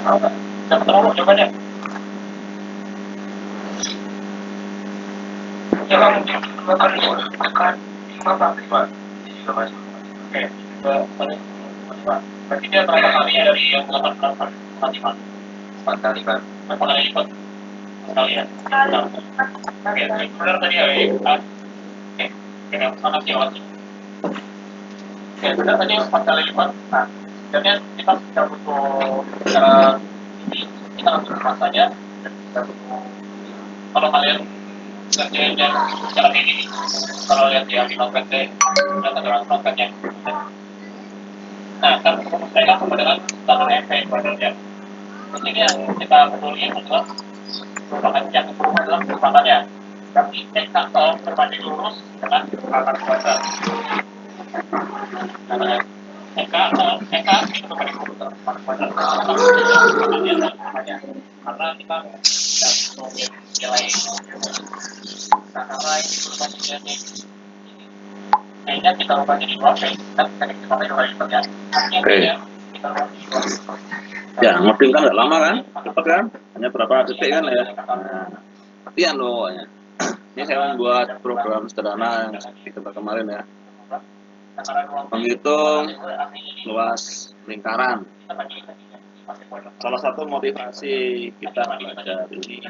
Coba coba deh. Coba mungkin akan tekan 5 juga masuk. Oke, berarti dia berapa kalinya dari yang 8 4 kali kan? 4 kali lipat sekali ya. Oke, benar tadi ya. Oke, yang sama sih waktu. Oke, benar tadi 4 kali lipat. Nah, jadi kita butuh ini kita langsung saja. Kalau kalian kerjainnya secara ini, kalau lihat di Animal PT, data dengan kontennya. Nah, kan mereka sama dengan standar MP sebenarnya. Di sini yang kita peduli adalah merupakan yang berubah dalam kecepatannya. Tapi ekstraktor berbanding lurus dengan akar kuasa. Karena EK itu berbanding lurus dengan akar kuasa. Karena kita tidak mungkin nilai karena ini berbandingnya nih. Kayaknya kita ubah jadi 2P, kan kita ubah lipat ya. Oke. Ya, ngoding kan nggak lama kan, cepat kan, hanya berapa detik kan ya. Nah, latihan loh ya. Ini saya membuat program sederhana yang seperti kita kemarin ya. Menghitung luas lingkaran. Salah satu motivasi kita belajar ini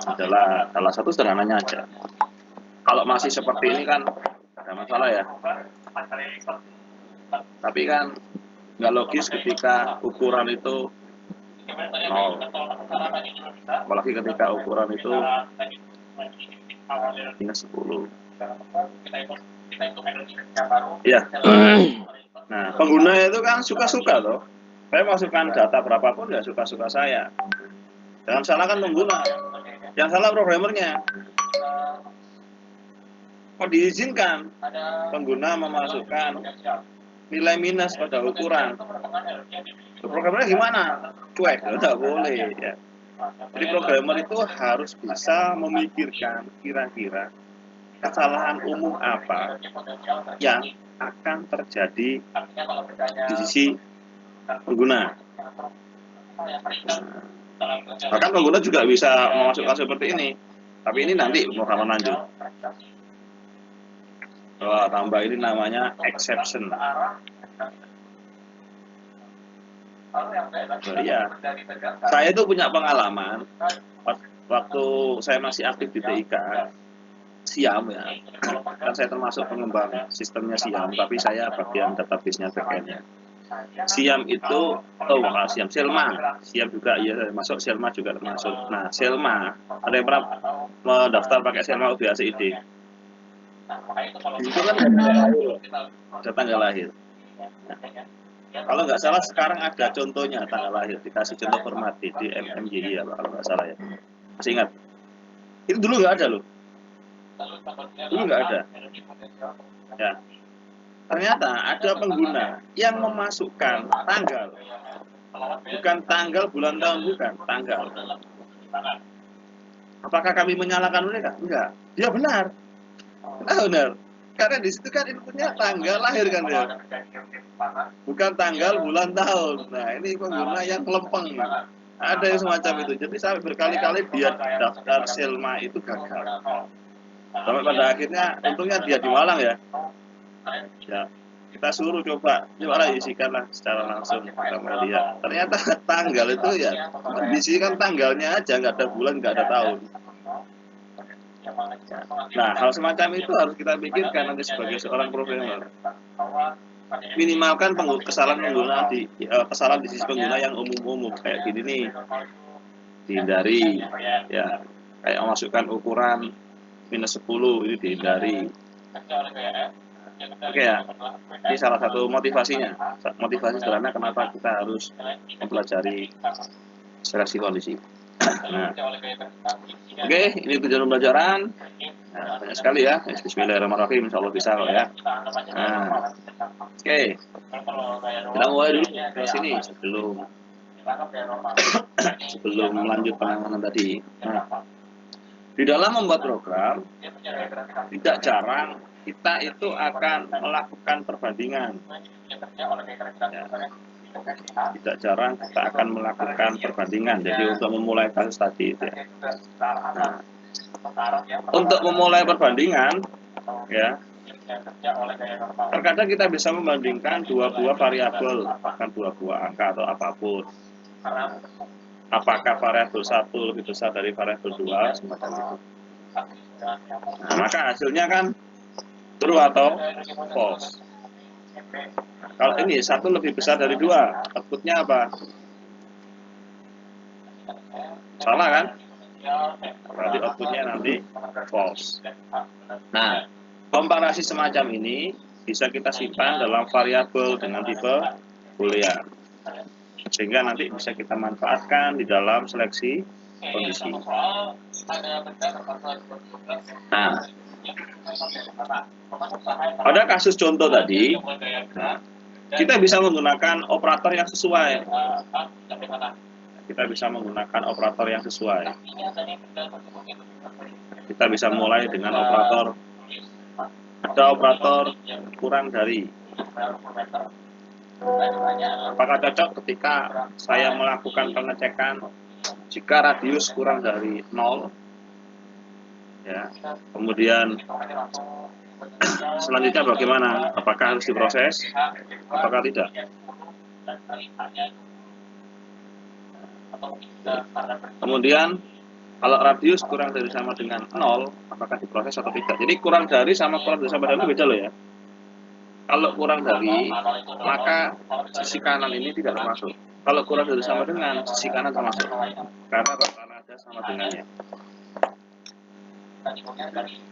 adalah salah satu sederhananya aja. Kalau masih seperti ini kan ada masalah ya. Tapi kan nggak logis ketika ukuran itu 0. Apalagi ketika ukuran itu minus 10. Iya. Nah, pengguna itu kan suka-suka loh. Saya masukkan data berapapun ya suka-suka saya. Jangan salahkan pengguna, yang salah programmernya. Kok diizinkan pengguna memasukkan nilai minus pada ukuran? Programmernya gimana? Cuek, tidak boleh ya. Jadi programmer itu harus bisa memikirkan kira-kira kesalahan umum apa yang akan terjadi di sisi pengguna. Bahkan pengguna juga bisa memasukkan seperti ini, tapi ini nanti mau lanjut. Tambah ini namanya exception. Iya, saya itu punya pengalaman waktu saya masih aktif di TIK, Siam ya. Kan saya termasuk pengembang sistemnya Siam, tapi saya bagian database-nya backend-nya. Siam itu, Siam, Selma. Siam juga, iya masuk, Selma juga termasuk. Nah, Selma, ada yang pernah mendaftar pakai Selma UBACID? Itu kan ada tanggal lahir. Kalau nggak salah sekarang ada contohnya tanggal lahir, dikasih contoh format di MMJI ya kalau nggak salah ya. Masih ingat? Itu dulu nggak ada loh. Dulu nggak ada. Ya. Ternyata ada pengguna yang memasukkan tanggal, bukan tanggal bulan tahun, bukan tanggal. Apakah kami menyalahkan mereka? Enggak. Dia benar. Benar. Karena di situ kan inputnya tanggal lahir kan ya. Bukan tanggal bulan tahun. Nah ini pengguna yang kelempeng. Ada yang semacam itu. Jadi sampai berkali-kali dia daftar Selma itu gagal. Sampai pada akhirnya, untungnya dia di Malang ya. Ya, kita suruh coba isikanlah secara langsung sama dia. Ternyata tanggal itu ya, diisikan tanggalnya aja, nggak ada bulan, nggak ada tahun. Nah, hal semacam itu harus kita pikirkan nanti sebagai seorang programmer. Minimalkan kesalahan pengguna kesalahan di sisi pengguna yang umum-umum kayak gini nih, dihindari ya, kayak memasukkan ukuran minus 10 ini dihindari. Oke ya, ini salah satu motivasinya, motivasi sederhana kenapa kita harus mempelajari seleksi kondisi. Nah, oke, ini tujuan pembelajaran. Nah, banyak sekali ya. Bismillahirrahmanirrahim, insya Allah bisa kok ya. Nah, oke, kita mulai dulu ke sini sebelum melanjut penanganan tadi. Nah, di dalam membuat program, tidak jarang kita itu akan melakukan perbandingan. Ya. tidak jarang kita akan melakukan perbandingan. Jadi untuk memulai kasus tadi itu ya. Nah, untuk memulai perbandingan ya, terkadang kita bisa membandingkan dua buah variabel, bahkan dua buah angka atau apapun. Apakah variabel 1 lebih besar dari variabel 2 semacam itu. Nah, maka hasilnya kan true atau false. Kalau ini 1 lebih besar dari 2, outputnya apa? Salah kan? Berarti outputnya nanti false. Nah, komparasi semacam ini bisa kita simpan dalam variabel dengan tipe boolean, sehingga nanti bisa kita manfaatkan di dalam seleksi kondisi. Nah, pada kasus contoh tadi, kita bisa menggunakan operator yang sesuai. Kita bisa menggunakan operator yang sesuai. Kita bisa mulai dengan operator. Ada operator kurang dari. Apakah cocok ketika saya melakukan pengecekan jika radius kurang dari 0? Ya. Kemudian selanjutnya bagaimana? Apakah harus diproses? Apakah tidak? Kemudian kalau radius kurang dari sama dengan 0, apakah diproses atau tidak? Jadi kurang dari sama kurang dari sama dengan beda loh ya. Kalau kurang dari, maka sisi kanan ini tidak termasuk. Kalau kurang dari sama dengan, sisi kanan termasuk. Karena rata nada sama dengannya.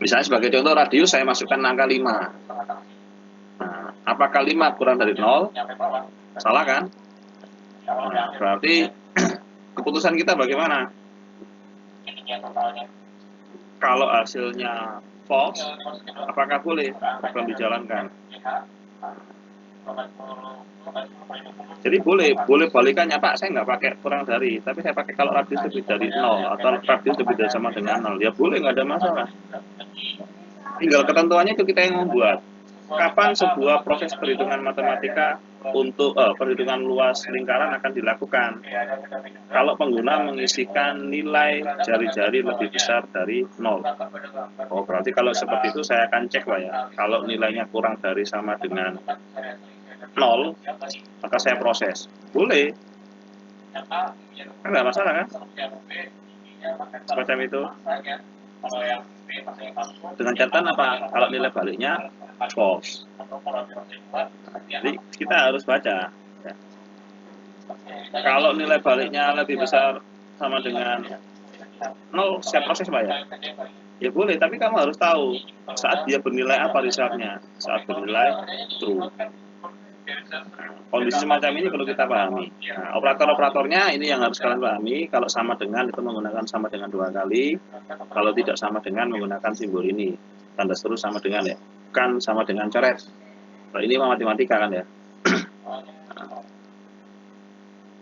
Misalnya sebagai contoh radius saya masukkan angka 5. Nah, apakah 5 kurang dari 0? Salah kan? Nah, berarti keputusan kita bagaimana? Kalau hasilnya false, apakah boleh program dijalankan? Jadi boleh balikannya, Pak, saya nggak pakai kurang dari, tapi saya pakai kalau radius lebih dari 0 atau radius lebih dari sama dengan 0, ya boleh, nggak ada masalah. Tinggal ketentuannya itu kita yang membuat. Kapan sebuah proses perhitungan matematika untuk perhitungan luas lingkaran akan dilakukan? Kalau pengguna mengisikan nilai jari-jari lebih besar dari 0. Oh, berarti kalau seperti itu saya akan cek lah ya. Kalau nilainya kurang dari sama dengan 0, maka saya proses. Boleh. Kan nggak masalah kan? Semacam itu. Dengan catatan apa? Kalau nilai baliknya false. Jadi kita harus baca. Ya. Kalau nilai baliknya lebih besar sama dengan 0, saya proses Pak ya? Ya boleh, tapi kamu harus tahu saat dia bernilai apa result-nya. Saat bernilai true. Kondisi semacam ini perlu kita pahami. Nah, operator-operatornya ini yang harus kalian pahami. Kalau sama dengan itu menggunakan sama dengan 2 kali. Kalau tidak sama dengan menggunakan simbol ini. Tanda seru sama dengan ya. Bukan sama dengan coret. Kalau ini matematika kan ya.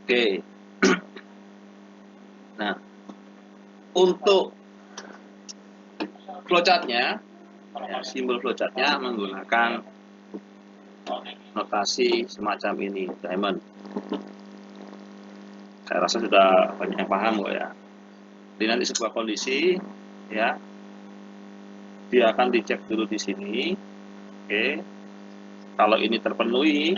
Oke. Nah, untuk flowchart-nya, ya, simbol flowchart-nya menggunakan notasi semacam ini, diamond. Saya rasa sudah banyak yang paham kok ya. Jadi nanti sebuah kondisi, ya, dia akan dicek dulu di sini. Oke. Kalau ini terpenuhi,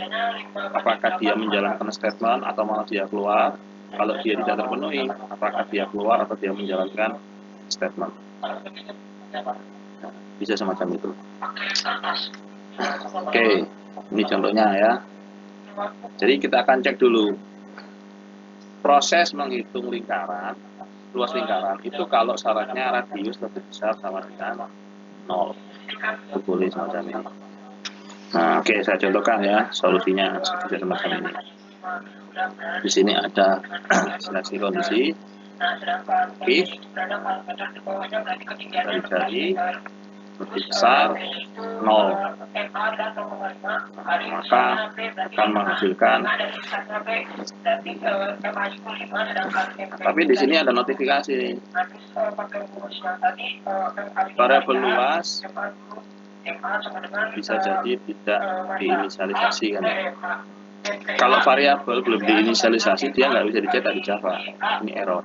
apakah dia menjalankan statement atau malah dia keluar? Kalau dia tidak terpenuhi, apakah dia keluar atau dia menjalankan statement? Bisa semacam itu. Oke, ini contohnya ya. Jadi kita akan cek dulu proses menghitung lingkaran, luas lingkaran itu kalau syaratnya radius lebih besar sama dengan 0. Itu boleh semacam ini. Nah, oke, saya contohkan ya solusinya seperti semacam ini. Di sini ada seleksi kondisi if jari-jari lebih besar 0, maka akan menghasilkan. Tapi di sini ada notifikasi nih. Variabel luas bisa jadi tidak diinisialisasi kan ya. Kalau variabel belum diinisialisasi, dia nggak bisa dicetak di Java. Ini error.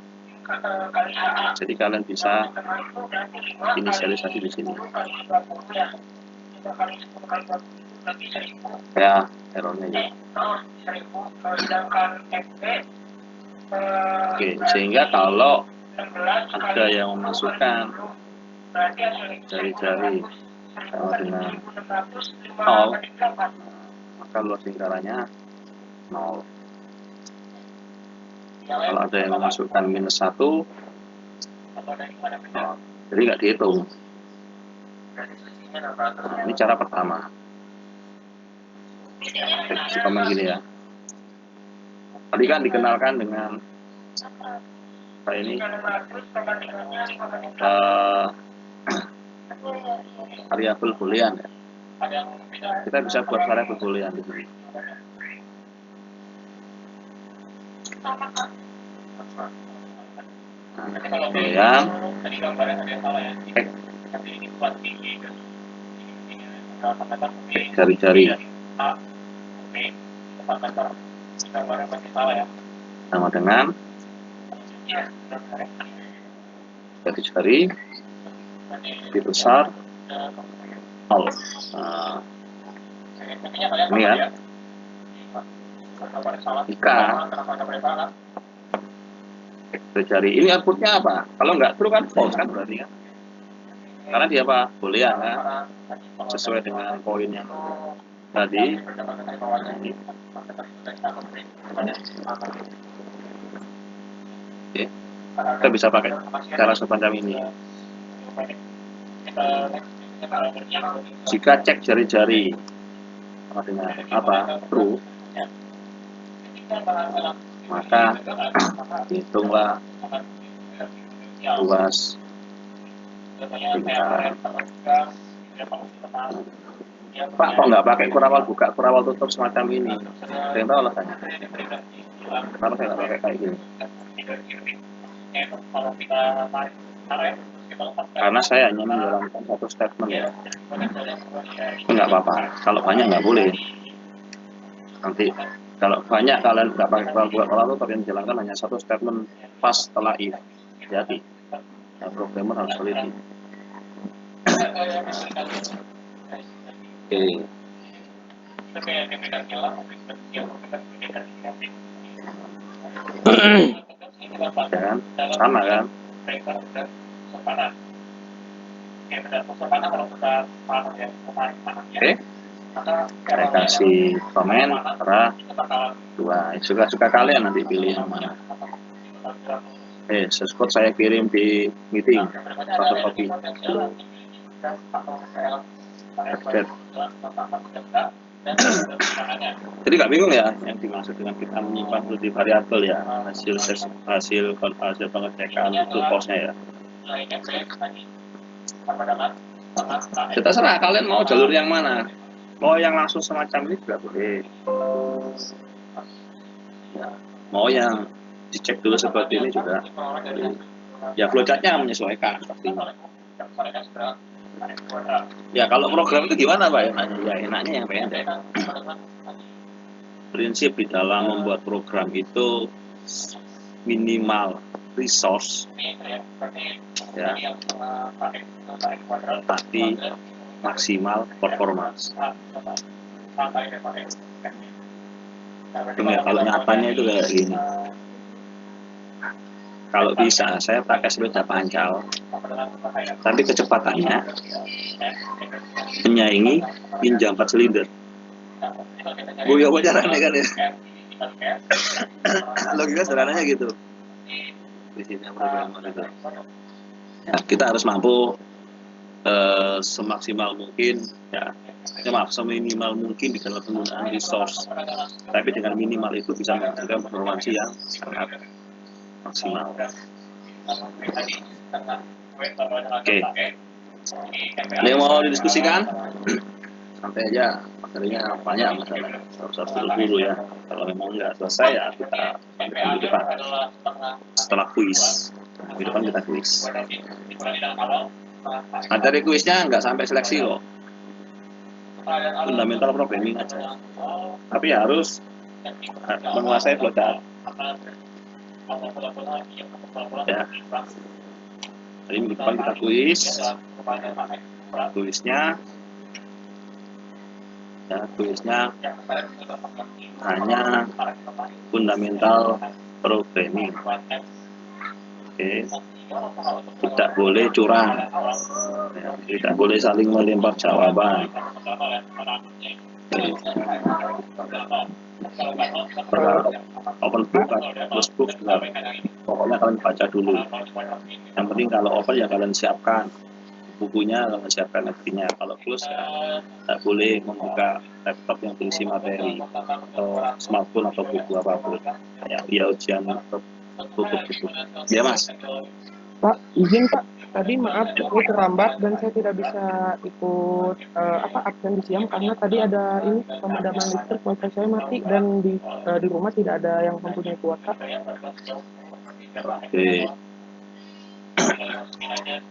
Jadi kalian bisa inisialisasi di sini. Ya, errornya ya. Oke, sehingga kalau ada yang memasukkan jari-jari sama dengan 0, maka luas lingkarannya 0. Kalau ada yang memasukkan -1, jadi nggak dihitung. Nah, ini cara pertama. Si komen gini ya. Tadi kan dikenalkan dengan kayak ini variabel boolean ya. Kita bisa buat variabel boolean di sini. Boolean jari-jari sama dengan jari-jari dibesar 0. Nah, ini kan jika jari ini outputnya apa? Kalau nggak true kan false kan berarti kan? Karena dia apa? Boolean kan? Sesuai dengan poin yang tadi. Oke. Kita bisa pakai cara semacam ini. Jika cek jari-jari sama dengan apa? True, maka hitunglah luas lingkaran. Pak, kok nggak pakai kurawal buka, kurawal tutup semacam ini? Ada yang tahu alasannya? Kenapa saya nggak pakai kayak gini? Karena saya hanya menjalankan satu statement ya. Itu nggak apa-apa. Kalau banyak nggak boleh. Nanti kalau banyak kalian nggak pakai kurawal tutup, tapi menjalankan hanya satu statement pas setelah if. Jadi, programmer harus teliti. Oke. Dan sama kan? Oke. Saya kasih komen antara 2. Suka-suka kalian nanti pilih yang mana. Source code saya kirim di meeting satu copy. Jadi nggak bingung ya yang dimaksud dengan kita menyimpan di variabel ya, hasil pengecekan itu false-nya ya. Ya, terserah kalian mau jalur yang mana. Mau yang langsung semacam ini juga boleh. Ya, mau yang dicek dulu seperti ini juga boleh. Ya flowchart-nya menyesuaikan pastinya. Ya kalau program itu gimana Pak enaknya? Ya enaknya yang pendek. Prinsip di dalam membuat program itu minimal resource ya, tapi maksimal performance. Kalau nyatanya itu kayak gini. Kalau bisa saya pakai sepeda pancal, tapi kecepatannya menyaingi Ninja 4 silinder. Ya caranya kan ya. Logika sederhananya gitu. Di sini programmer itu. Ya, kita harus mampu semaksimal mungkin ya, seminimal mungkin di dalam penggunaan resource. Tapi dengan minimal itu bisa menghasilkan performansi yang sangat maksimal. Oke. Ada yang mau didiskusikan? Santai aja, materinya banyak masalah. Harus buru-buru ya. Kalau memang nggak selesai ya kita minggu depan. Setelah kuis, minggu depan kita kuis. Materi kuisnya nggak sampai seleksi kok. Fundamental programming aja. Tapi harus menguasai flowchart. Ya. Jadi minggu depan kita tulisnya hanya fundamental programming. Oke. Tidak boleh curang, ya, tidak boleh saling melempar jawaban. Open book, close book, pokoknya kalian baca dulu. Yang penting kalau open ya kalian siapkan bukunya, kalian siapkan nantinya. Kalau close ya tidak boleh membuka laptop yang berisi materi atau smartphone atau buku apapun. Ya ujian tutup gitu. Ya Mas. Pak, izin Pak, tadi maaf ini terlambat dan saya tidak bisa ikut absen di siang karena tadi ada ini pemadaman listrik, wifi saya mati dan di rumah tidak ada yang mempunyai kuota. Oke.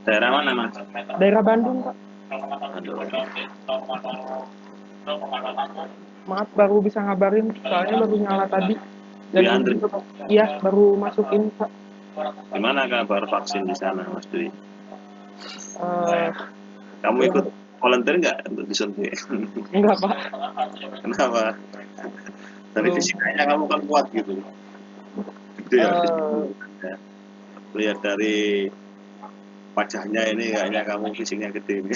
Daerah mana Mas? Daerah Bandung Pak. Aduh. Maaf baru bisa ngabarin soalnya baru nyala tadi. Dan iya baru masukin Pak. Gimana kabar vaksin di sana Mas Dwi? Kamu ya. Ikut volunteer nggak untuk disuntik? Enggak Pak. Kenapa? Dari fisikanya kamu kan kuat gitu. Gede ya. Lihat dari wajahnya ini kayaknya kamu fisiknya gede.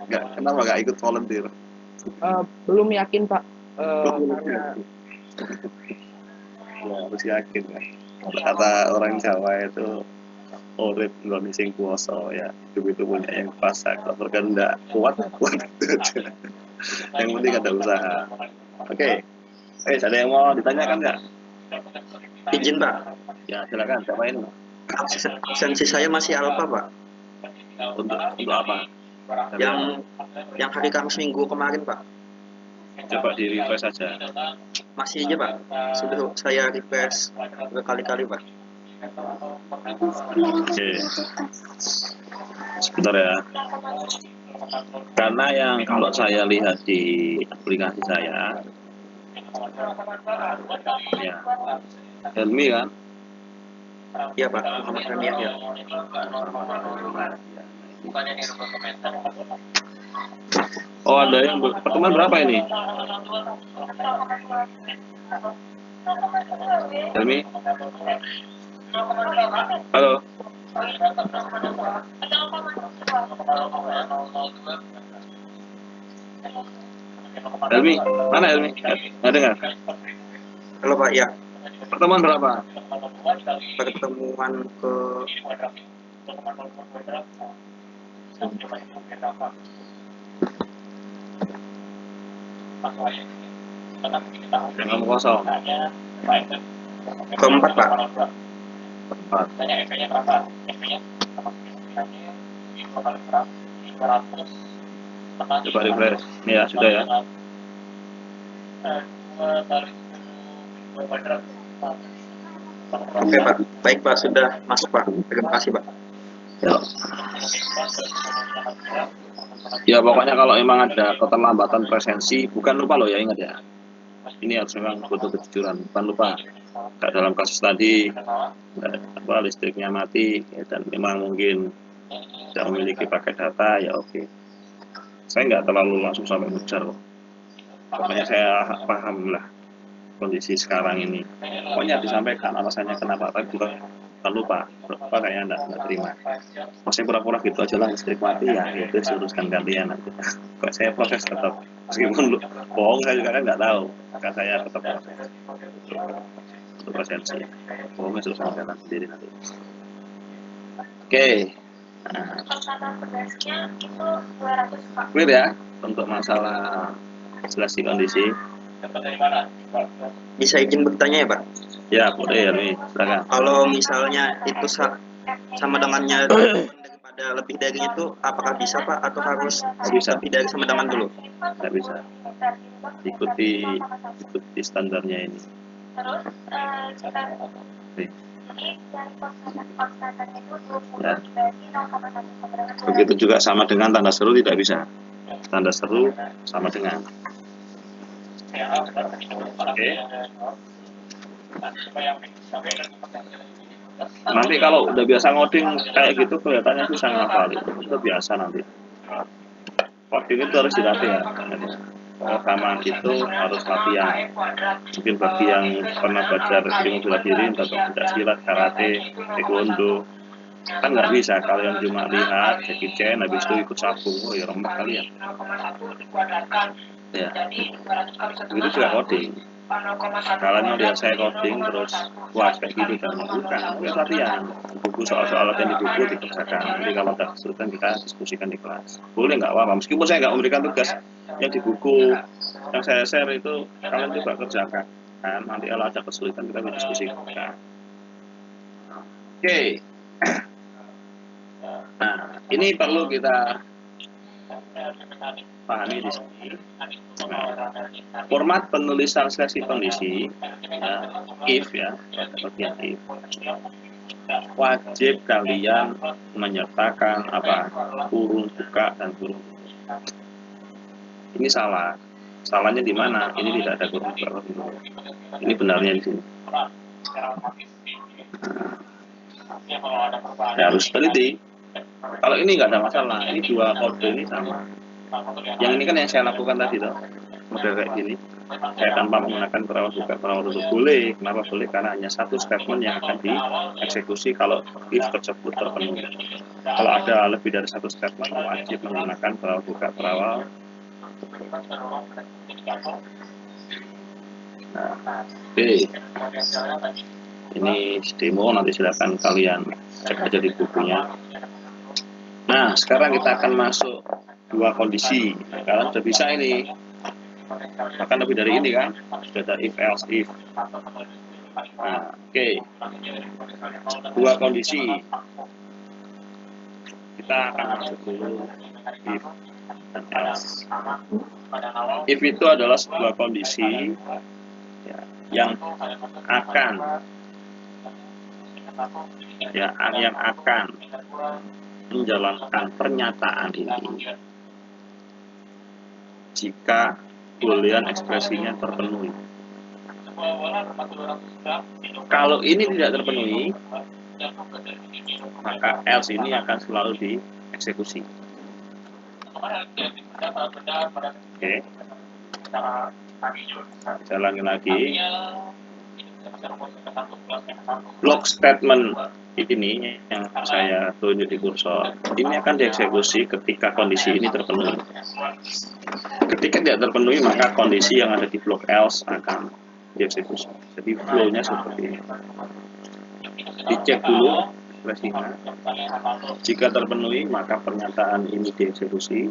Kenapa nggak ikut volunteer? Belum yakin Pak. Karena ya, harus yakin ya. Kata orang Jawa itu urip nggone sing kuwasa ya, itu punya yang kuasa. Kalau berkehendak kuat gitu aja. Yang penting ada usaha. Oke. Ada yang mau ditanyakan nggak? Izin Pak. Ya silakan, siapa ini? Absensi saya masih alfa Pak. Untuk apa? Yang hari Kamis minggu kemarin Pak. Coba di refresh saja. Masih aja Pak. Sudah saya refresh berkali-kali Pak. Oke. Sebentar ya. Karena yang kalau saya lihat di aplikasi saya, ya, Helmi kan? Iya Pak, Muhammad Ramiah ya. Oh ada yang pertemuan berapa ini? Helmi? Halo? Helmi? Mana Helmi? Nggak dengar? Halo Pak, ya. Pertemuan berapa? Pertemuan ke yang kamu kosong. keempat Pak. Keempat. Coba refresh. Ini ya sudah ya. Oke Pak, baik Pak, sudah masuk Pak. Terima kasih Pak. Ya pokoknya kalau memang ada keterlambatan presensi, bukan lupa loh ya, ingat ya. Ini harus memang butuh kejujuran, bukan lupa. Kayak dalam kasus tadi, listriknya mati ya, dan memang mungkin tidak memiliki paket data, ya oke. Saya nggak terlalu langsung sampai ngejar kok. Pokoknya saya paham lah kondisi sekarang ini. Pokoknya disampaikan alasannya kenapa, tapi bukan lupa. Apa kayaknya nggak terima. Masih pura-pura gitu aja lah, listrik mati ya, itu uruskan kalian nanti. Kok saya proses tetap, meskipun bohong saya juga kan nggak tahu, maka saya tetap proses untuk presensi. Bohongnya urusan kalian sendiri nanti. Oke. Nah. Clear ya untuk masalah isolasi kondisi. Bisa izin bertanya ya Pak? Ya boleh ya nih, silakan. Kalau misalnya itu sama dengannya daripada lebih dari itu, apakah bisa Pak atau harus lebih dari sama dengan dulu? Tidak bisa. Ikuti standarnya ini. Ya. Begitu juga sama dengan tanda seru tidak bisa. Tanda seru sama dengan. Oke. Nanti kalau udah biasa ngoding kayak gitu kelihatannya bisa ngafal itu biasa nanti. Coding itu harus dilatih ya. Pemrograman itu harus latihan. Mungkin bagi yang pernah belajar ilmu bela diri, atau pencaksilat, karate, taekwondo, kan nggak bisa kalian cuma lihat Jackie Chan habis itu ikut sapu, oh ya remuk kalian. Ya, itu juga coding. Kalian lihat saya coding terus puas kayak gitu kan? Bukan, itu latihan. Buku soal-soal latihan di buku dikerjakan. Nanti kalau ada kesulitan kita diskusikan di kelas. Boleh nggak apa-apa, meskipun saya nggak memberikan tugas yang di buku yang saya share itu kalian coba kerjakan. Kan? Nanti kalau ada kesulitan kita berdiskusi. Oke. Nah, ini perlu kita pahami di sini. Nah, format penulisan seleksi kondisi, ya, if ya, bagian if, wajib kalian menyertakan apa kurung buka dan kurung tutup. Ini salah. Salahnya di mana? Ini tidak ada kurung buka. Ini benarnya di sini. Ya, harus teliti. Kalau ini nggak ada masalah. Ini dua kode ini sama. Yang ini kan yang saya lakukan tadi tuh, model kayak gini. Saya tanpa menggunakan perawat buka perawat tutup boleh. Kenapa boleh? Karena hanya satu statement yang akan dieksekusi kalau if tersebut terpenuhi. Kalau ada lebih dari satu statement wajib menggunakan perawat buka perawat. Nah, oke. Ini demo, nanti silakan kalian cek aja di bukunya. Nah, sekarang kita akan masuk dua kondisi. Kalian sudah bisa ini. Bahkan lebih dari ini kan, sudah ada if else if. Nah, oke. Dua kondisi. Kita akan masuk dulu if dan else. If itu adalah sebuah kondisi ya, yang akan menjalankan pernyataan ini jika boolean ekspresinya terpenuhi. Kalau ini tidak terpenuhi, maka else ini akan selalu dieksekusi. Oke. Saya ulangi lagi. Block statement ini yang saya tunjuk di kursor, ini akan dieksekusi ketika kondisi ini terpenuhi. Ketika tidak terpenuhi, maka kondisi yang ada di blok else akan dieksekusi. Jadi flow-nya seperti ini. Dicek dulu ekspresinya. Jika terpenuhi, maka pernyataan ini dieksekusi.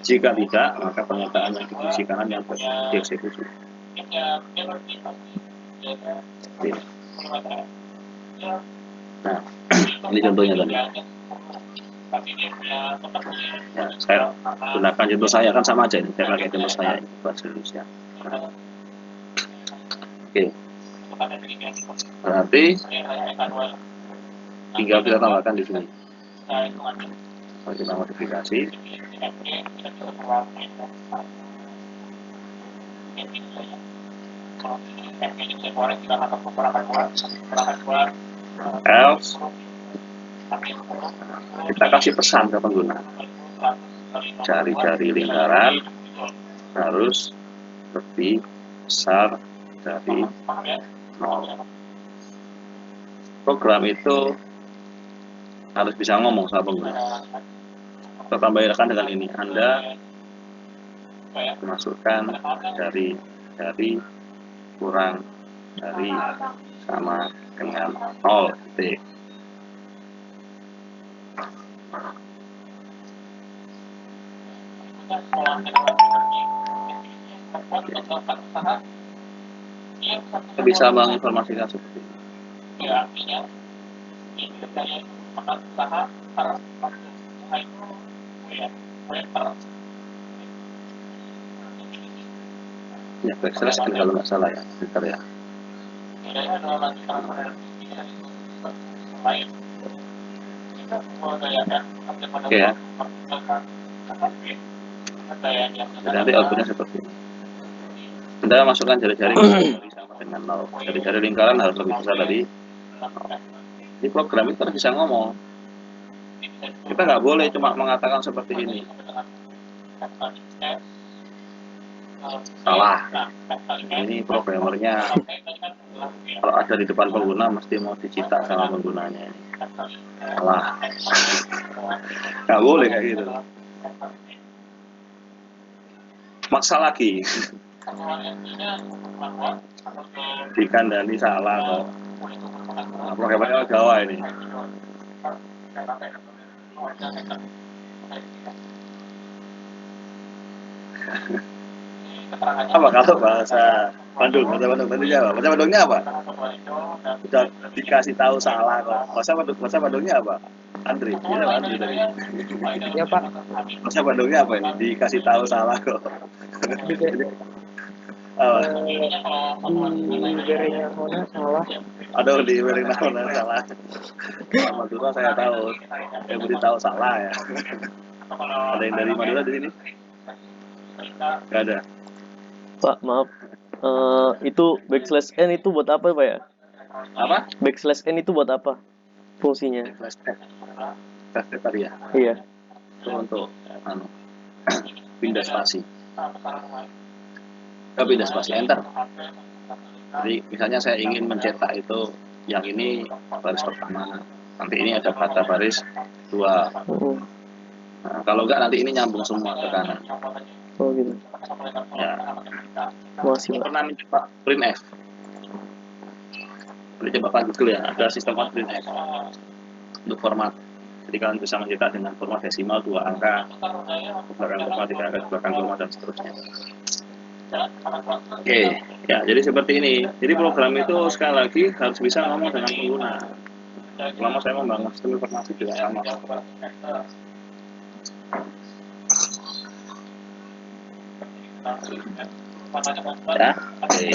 Jika tidak, maka pernyataan yang di sisi kanan yang dieksekusi. Oke. Nah, ini contohnya tadi. Ya, saya gunakan contoh saya kan sama aja ini. Saya pakai contoh saya ini bahasa Indonesia. Nah. Oke. Berarti tinggal kita tambahkan di sini. Kalau kita modifikasi. Else kita kasih pesan ke pengguna, jari-jari lingkaran harus lebih besar dari 0. Program itu harus bisa ngomong sama pengguna. Kita tambahkan dengan ini, Anda masukkan dari kurang dari sama dengan 0 titik. Kita bisa menginformasikan seperti ini. Ya, backslash kalau nggak salah ya, bentar ya. Oke ya. Jadi nanti outputnya seperti ini. Anda masukkan jari-jari sama dengan 0. Jari-jari lingkaran harus lebih besar dari 0. Di program itu bisa ngomong. Kita nggak boleh cuma mengatakan seperti ini. Salah. Ini programmernya kalau ada di depan pengguna mesti mau dicita sama penggunanya. Salah. Nggak boleh kayak gitu. Maksa lagi. Dikandani salah kok. Nah, programmernya Jawa ini. Apa kalau bahasa Bandung? Bahasa Bandung tadi apa? Bahasa Bandungnya apa? Udah dikasih tahu salah kok. Bahasa Bandungnya apa? Andri, iya Andri tadi. Ya Pak, Bahasa Bandungnya apa ini? Dikasih tahu salah kok. di Berenya Hona salah. Aduh, di Wellington salah. Madura saya tahu. Yang beritahu salah ya. Ada yang dari Madura di sini? Gak ada. Pak, maaf. Itu backslash n itu buat apa Pak ya? Apa? Backslash n itu buat apa? Fungsinya? Flash tadi ya. Iya. Itu untuk pindah spasi. Pindah spasi enter. Jadi misalnya saya ingin mencetak itu yang ini baris pertama. Nanti ini ada kata baris 2. Nah, kalau enggak nanti ini nyambung semua ke kanan. Oh gitu. Ya. Masih Pak. Pernah mencoba print F. Boleh coba Google ya, ada sistem print F untuk format. Jadi kalian bisa mencetak dengan format desimal 2 angka, belakang koma, 3 angka, belakang koma, dan seterusnya. Oke, ya jadi seperti ini. Jadi program itu sekali lagi harus bisa ngomong dengan pengguna. Selama saya membangun sistem informasi juga sama. Ya, oke.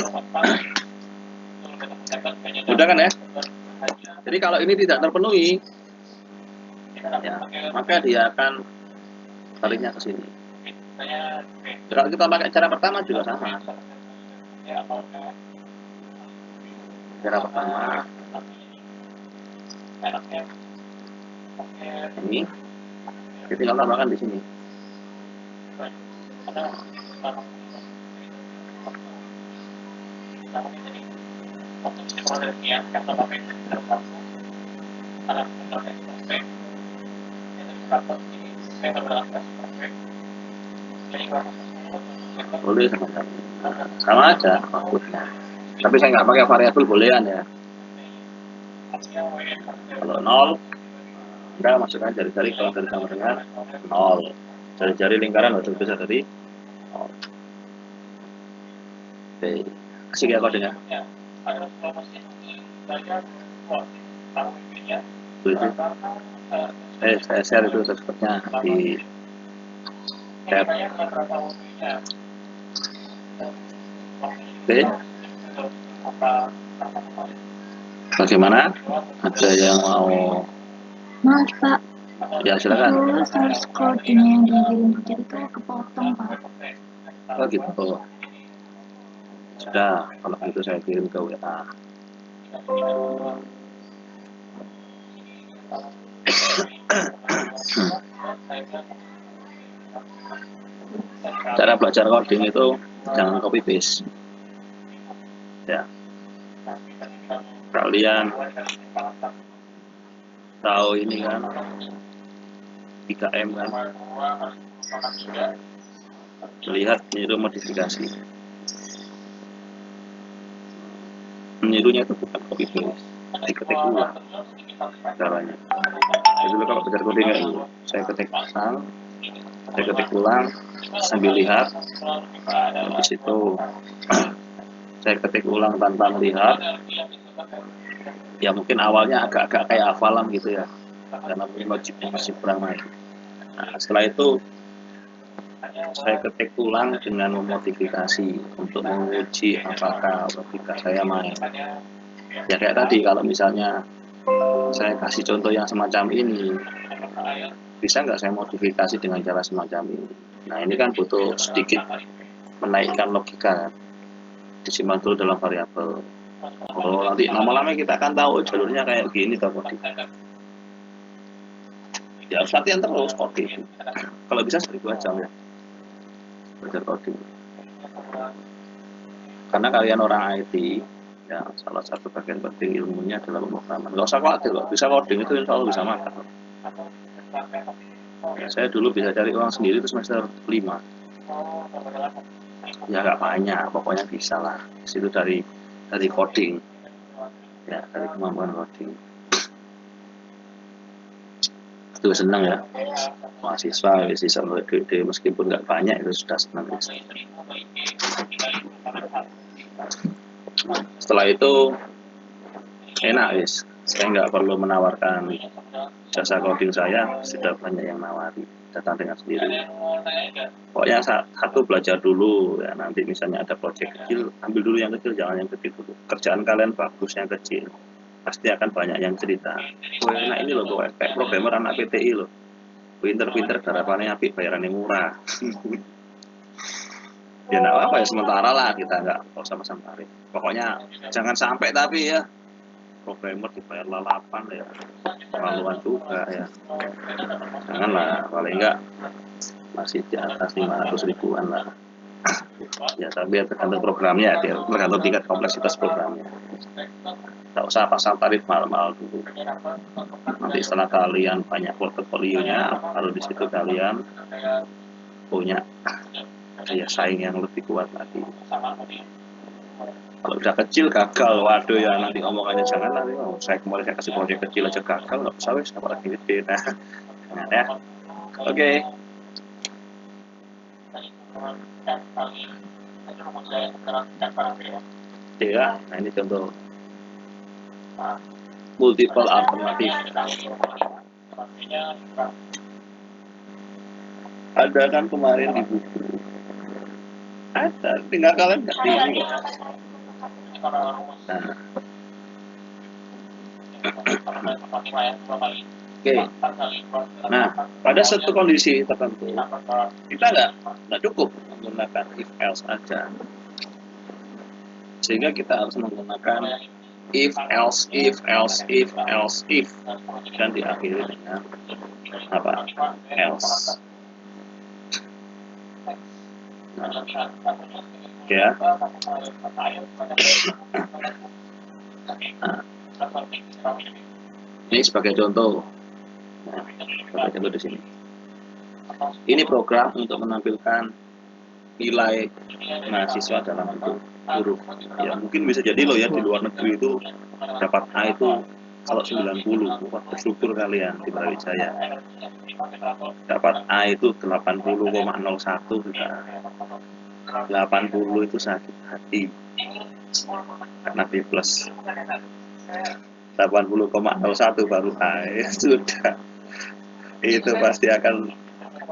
Udah kan ya? Jadi kalau ini tidak terpenuhi, ya, maka dia akan taliknya ke sini. Kalau kita pakai cara pertama juga sama. Cara pertama ini kita tinggal tambahkan di sini. Boleh sama aja maksudnya. Tapi saya nggak pakai variabel boolean ya. Kalau 0, Anda masukkan jari-jari kalau dari sama dengan 0. Jari-jari lingkaran harus lebih besar dari 0. Oke, kasih ya kodenya. Saya share itu sepertinya di tab. Oke. Bagaimana? Ada yang mau? Maaf Pak, Ya silakan. itu source code-nya yang dikirim ke itu kepotong Pak. Oh gitu. Sudah, kalau gitu saya kirim ke WA. Cara belajar coding itu jangan copy paste. Ya. Kalian tahu ini kan 3M kan. Lihat niru modifikasi. Nirunya itu bukan copy paste, diketik ulang caranya. Jadi kalau belajar coding kayak gitu, saya ketik ulang sambil lihat. Habis itu saya ketik ulang tanpa melihat. Ya mungkin awalnya agak-agak kayak hafalan gitu ya, karena mungkin logiknya masih kurang main. Nah, setelah itu saya ketik ulang dengan memodifikasi untuk menguji apakah logika saya main. Ya kayak tadi, kalau misalnya saya kasih contoh yang semacam ini, bisa nggak saya modifikasi dengan cara semacam ini? Nah ini kan butuh sedikit menaikkan logika kan. disimpan dulu dalam variabel. Oh, nanti lama-lama kita akan tahu jalurnya kayak gini toh coding. Ya harus latihan terus coding. Kalau bisa 1000 aja ya belajar coding. Karena kalian orang IT, ya salah satu bagian penting ilmunya adalah pemrograman. Nggak usah khawatir loh, bisa coding itu insya Allah bisa makan. Ya, saya dulu bisa cari uang sendiri itu semester 5. Ya nggak banyak, pokoknya bisa lah. Itu dari coding, ya dari kemampuan coding. Itu senang ya, mahasiswa bisa mulai gede meskipun nggak banyak itu sudah senang. Setelah itu enak wis, saya nggak perlu menawarkan jasa coding, saya sudah banyak yang nawari, datang dengan sendiri. Pokoknya satu belajar dulu ya, nanti misalnya ada proyek kecil, ambil dulu yang kecil, jangan yang gede dulu. Kerjaan kalian bagus yang kecil, pasti akan banyak yang cerita. Oh enak ini loh, kayak programmer anak PTI loh, pinter-pinter garapannya apik, bayarannya murah. Ya enggak apa ya, sementara lah, kita nggak sama-sama tarik. Pokoknya jangan sampai tapi ya programmer dibayar lalapan ya, kemaluan juga ya. Janganlah, paling enggak masih di atas 500 ribuan lah. Ya tapi tergantung programnya, tergantung tingkat kompleksitas programnya. Nggak usah pasang tarif mahal-mahal dulu. Nanti setelah kalian banyak portofolionya, baru di situ kalian punya daya saing yang lebih kuat lagi. Kalau udah kecil gagal, waduh ya nanti omongannya jangan nanti. Oh, saya kemarin saya kasih proyek kecil aja gagal, nggak usah wes, apalagi gede. Nah, ya. Oke. Ya, nah ini contoh multiple alternatif. Ada kan kemarin di buku. Ada, tinggal kalian ngerti. Oke. Nah, pada satu kondisi tertentu, kita nggak cukup menggunakan if else aja, sehingga kita harus menggunakan if else, dan diakhiri dengan apa? Else. Ya. Nah, ini sebagai contoh. Nah, sebagai contoh di sini. Ini program untuk menampilkan nilai mahasiswa dalam bentuk huruf. Ya mungkin bisa jadi loh ya, di luar negeri itu dapat A itu kalau 90, wah bersyukur kalian di Brawijaya. Dapat A itu 80,01 juga. 80 itu sakit hati karena B+. 80,01 baru A, ya sudah. Itu pasti akan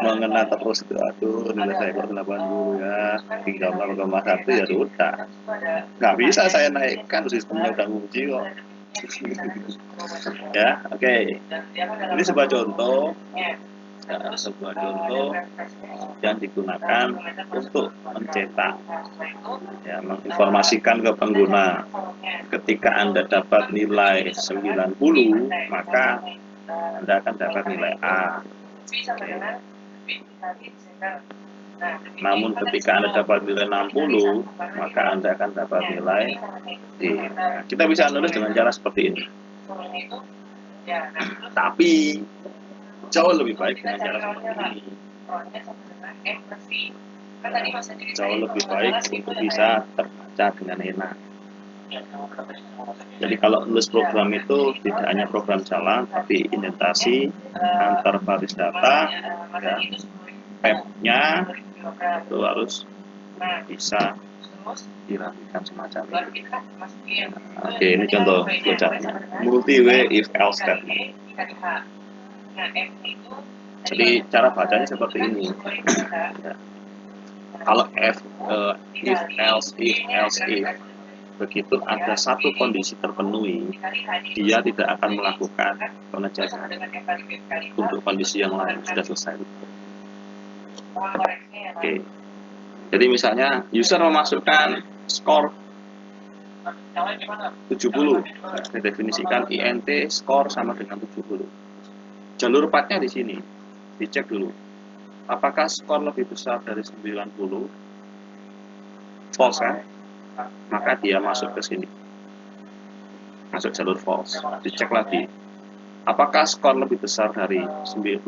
mengena terus itu. Aduh, nilai saya kok 80 ya, tinggal 0,1 ya sudah. Nggak bisa saya naikkan, sistemnya udah ngunci kok. Ya, oke. Ini sebuah contoh. Ya, sebuah contoh yang digunakan untuk mencetak, ya, menginformasikan ke pengguna ketika Anda dapat nilai 90 maka Anda akan dapat nilai A. Namun ketika Anda dapat nilai 60 maka Anda akan dapat nilai D. Nah, kita bisa nulis dengan cara seperti ini, tapi jauh lebih baik dengan cara seperti ini. Jauh lebih baik untuk bisa terbaca dengan enak. Jadi kalau nulis program itu tidak hanya program jalan, tapi indentasi antar baris data, ya, tab-nya itu harus bisa dirapikan semacam ini. Oke, ini contoh flowchartnya. Multi-way if else statement. Jadi cara bacanya seperti ini. Ya. Kalau if else, begitu ada satu kondisi terpenuhi, dia tidak akan melakukan pengecekan untuk kondisi yang lain, sudah selesai. Oke. Jadi misalnya user memasukkan skor Yang lain gimana? 70. Saya definisikan INT skor sama dengan 70. Jalur partnya di sini. Dicek dulu. Apakah skor lebih besar dari 90? False kan? Maka dia masuk ke sini. Masuk jalur false. Dicek lagi. Apakah skor lebih besar dari 80?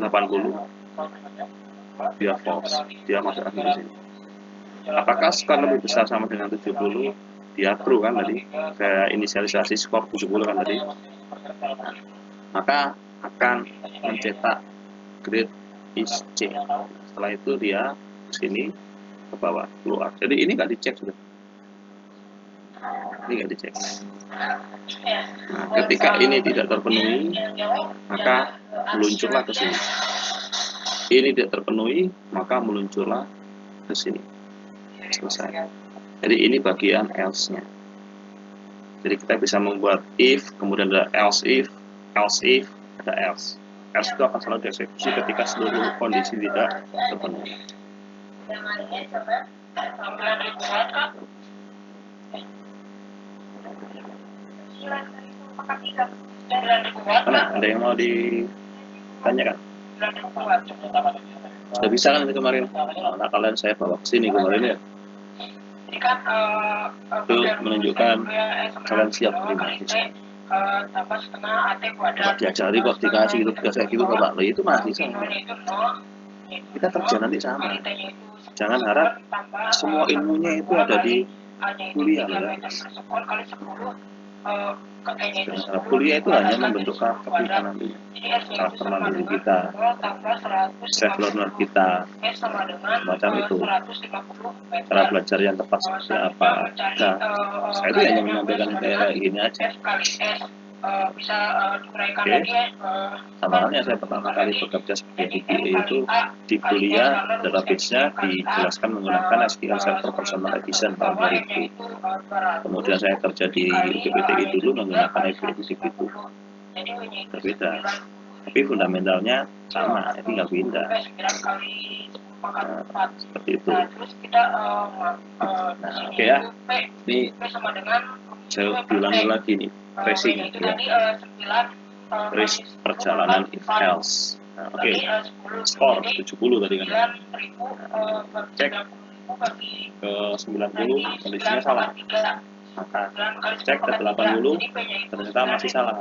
Dia false. Dia masuk lagi ke sini. Apakah skor lebih besar sama dengan 70? Dia true kan tadi. Saya inisialisasi skor 70 kan tadi. Maka akan mencetak grade is C. Setelah itu dia ke sini ke bawah keluar. Jadi ini nggak dicek sudah. Ini nggak dicek. Nah, ketika ini tidak terpenuhi, maka meluncurlah ke sini. Ini tidak terpenuhi, maka meluncurlah ke sini. Selesai. Jadi ini bagian else-nya. Jadi kita bisa membuat if, kemudian ada else if, ada else. Else itu akan selalu dieksekusi ketika seluruh kondisi tidak terpenuhi. Mana? Ada yang mau ditanyakan? Sudah bisa kan ini kemarin? Nah, kalian saya bawa ke sini kemarin ya. Itu menunjukkan kalian siap terima. Diajari kok dikasih gitu, kayak gitu Bapak. Lah itu masih sama. Kita kerja nanti sama. Jangan harap semua ilmunya itu ada di kuliah ya. Jangan kuliah itu hanya membentuk karakter kita nanti. Karakter mandiri kita, self learner kita, macam itu. Cara belajar yang tepat seperti apa? Nah, saya itu hanya menyampaikan kayak gini aja. Oke, awalnya saya pertama kali bekerja sebagai DBA itu di kuliah, database-nya dijelaskan menggunakan SQL Server Personal Edition tahun 2000. Kemudian saya kerja di UPTI dulu menggunakan IBM itu. Berbeda, tapi fundamentalnya sama, jadi nggak pindah. Nah, seperti itu. Nah, oke ya. Ini saya ulangi lagi nih, tracing ya. Trace perjalanan if else. Nah, oke. Skor 70 tadi kan. Nah, cek ke 90 kondisinya salah. Maka cek ke 80 ternyata masih salah.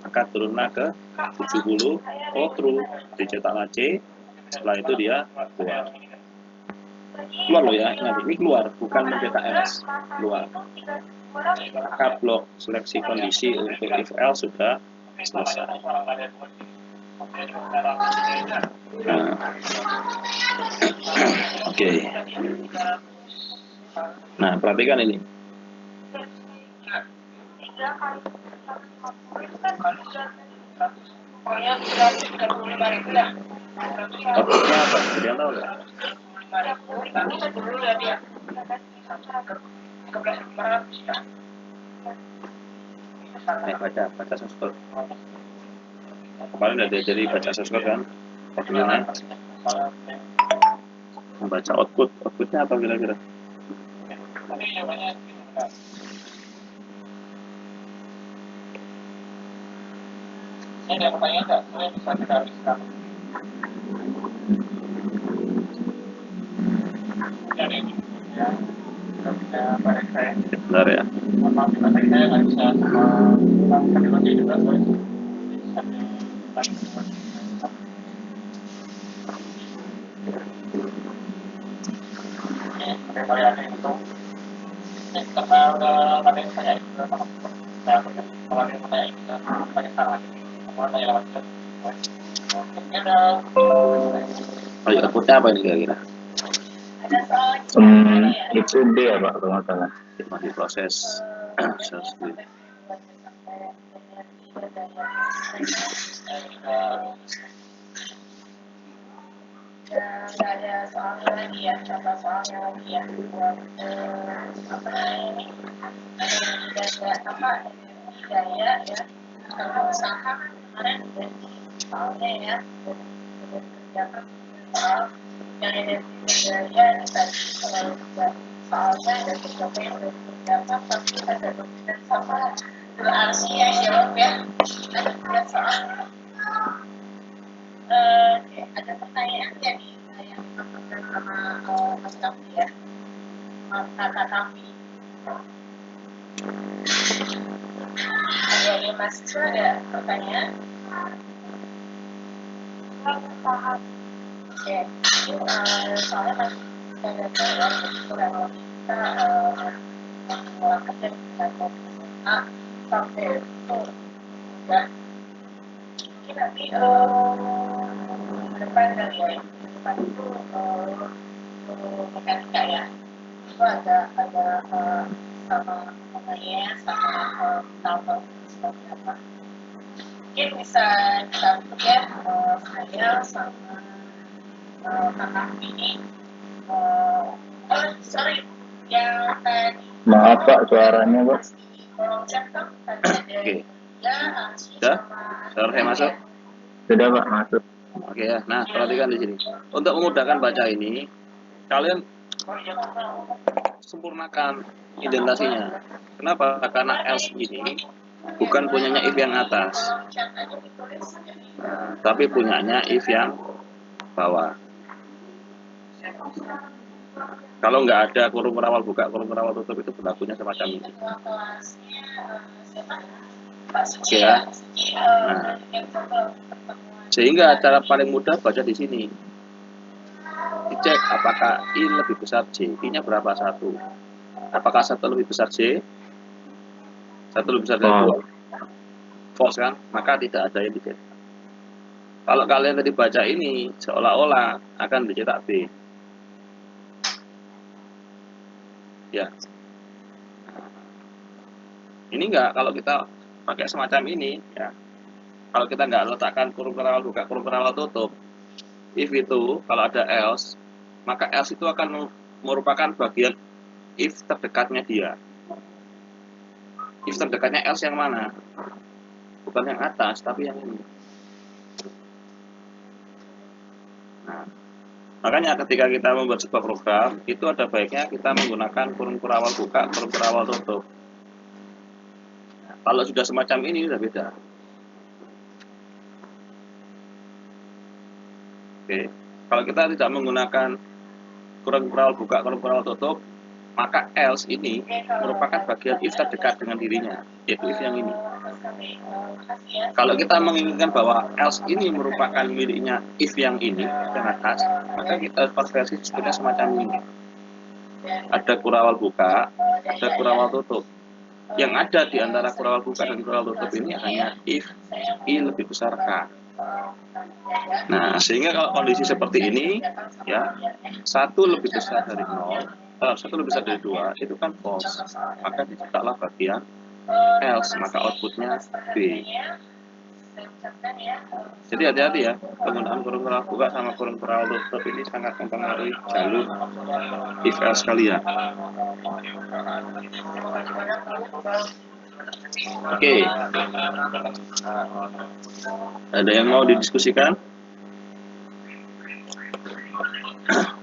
Maka turunlah ke 70. Oh true, dicetaklah C. Setelah itu dia keluar loh ya, ingat ini keluar, bukan mencetak else, keluar. Maka blok seleksi kondisi untuk if else sudah selesai. Nah. Oke. Nah, perhatikan ini. Outputnya apa? Kalian tahu nggak? Baca source code. Kemarin udah diajari baca source code kan? Bagaimana? Membaca outputnya apa kira-kira? Ini ada pertanyaan nggak? Saya bisa kita habiskan. Dari ini ya, kita bisa balik saya. Benar ya. Maaf, saya nggak bisa sama kami juga, guys. Oke, variannya itu. Karena udah ada yang saya juga sama. Kalau ada yang saya juga banyak salah. Semua saya lewat. Oh, outputnya apa ini kira-kira? Itu D ya Pak, kalau nggak salah. Masih proses sesuai. Ada soalnya lagi ya, contoh soalnya lagi ya buat apa namanya ini budaya ya kalau usaha kan kemarin soalnya ya kerjakan soal yang identitas budaya tadi kalau buat soalnya ada beberapa yang udah dikerjakan tapi ada dominan sama berarti ya jawab ya ada beberapa soal. Ada pertanyaan nggak nih yang disampaikan sama Mas Kavi ya, Kakak Kavi? Ada mahasiswa ada pertanyaan? Oke, soalnya masih ada jawab kurang lebih kita melakukan dari A sampai itu udah mungkin nanti depan kali ya, depan itu mekanika ya, itu ada sama namanya sama tahu seperti apa. Mungkin bisa dibantu ya saya sama kakak ini. Sorry, yang tadi. Maaf Pak, suaranya Pak. Oke. Sudah? Suara saya masuk? Sudah Pak, masuk. Oke ya. Nah, perhatikan di sini. Untuk memudahkan baca ini, kalian sempurnakan indentasinya. Kenapa? Karena else ini bukan punyanya if yang atas, nah, tapi punyanya if yang bawah. Kalau nggak ada kurung berawal buka, kurung berawal tutup, itu berlakunya semacam ini. Oke ya. Nah, sehingga cara paling mudah baca di sini. Dicek apakah I lebih besar J. I-nya berapa? 1. Apakah 1 lebih besar J? 1 lebih besar dari 2. False kan? Maka tidak ada yang dicetak. Kalau kalian tadi baca ini, seolah-olah akan dicetak B. Ya. Ini enggak, kalau kita pakai semacam ini, ya. Kalau kita nggak letakkan kurung berawal buka, kurung berawal tutup, if itu, kalau ada else, maka else itu akan merupakan bagian if terdekatnya dia. If terdekatnya else yang mana? Bukan yang atas, tapi yang ini. Nah, makanya ketika kita membuat sebuah program, itu ada baiknya kita menggunakan kurung berawal buka, kurung berawal tutup. Nah, kalau sudah semacam ini, sudah beda. Oke, kalau kita tidak menggunakan kurung berawal buka, kurung berawal tutup, maka else ini merupakan bagian if terdekat dengan dirinya, yaitu if yang ini. Kalau kita menginginkan bahwa else ini merupakan miliknya if yang ini, yang atas, maka kita konversi sebenarnya semacam ini. Ada kurawal buka, ada kurawal tutup. Yang ada di antara kurawal buka dan kurawal tutup ini hanya if I lebih besar K. Nah, sehingga kalau kondisi seperti ini, ya, 1 lebih besar dari 0, 1 lebih besar dari 2, itu kan false. Maka dicetaklah bagian else, maka outputnya B. Jadi hati-hati ya, penggunaan kurung berawal buka sama kurung berawal tutup ini sangat mempengaruhi jalur if else kalian. Oke. Ada yang mau didiskusikan?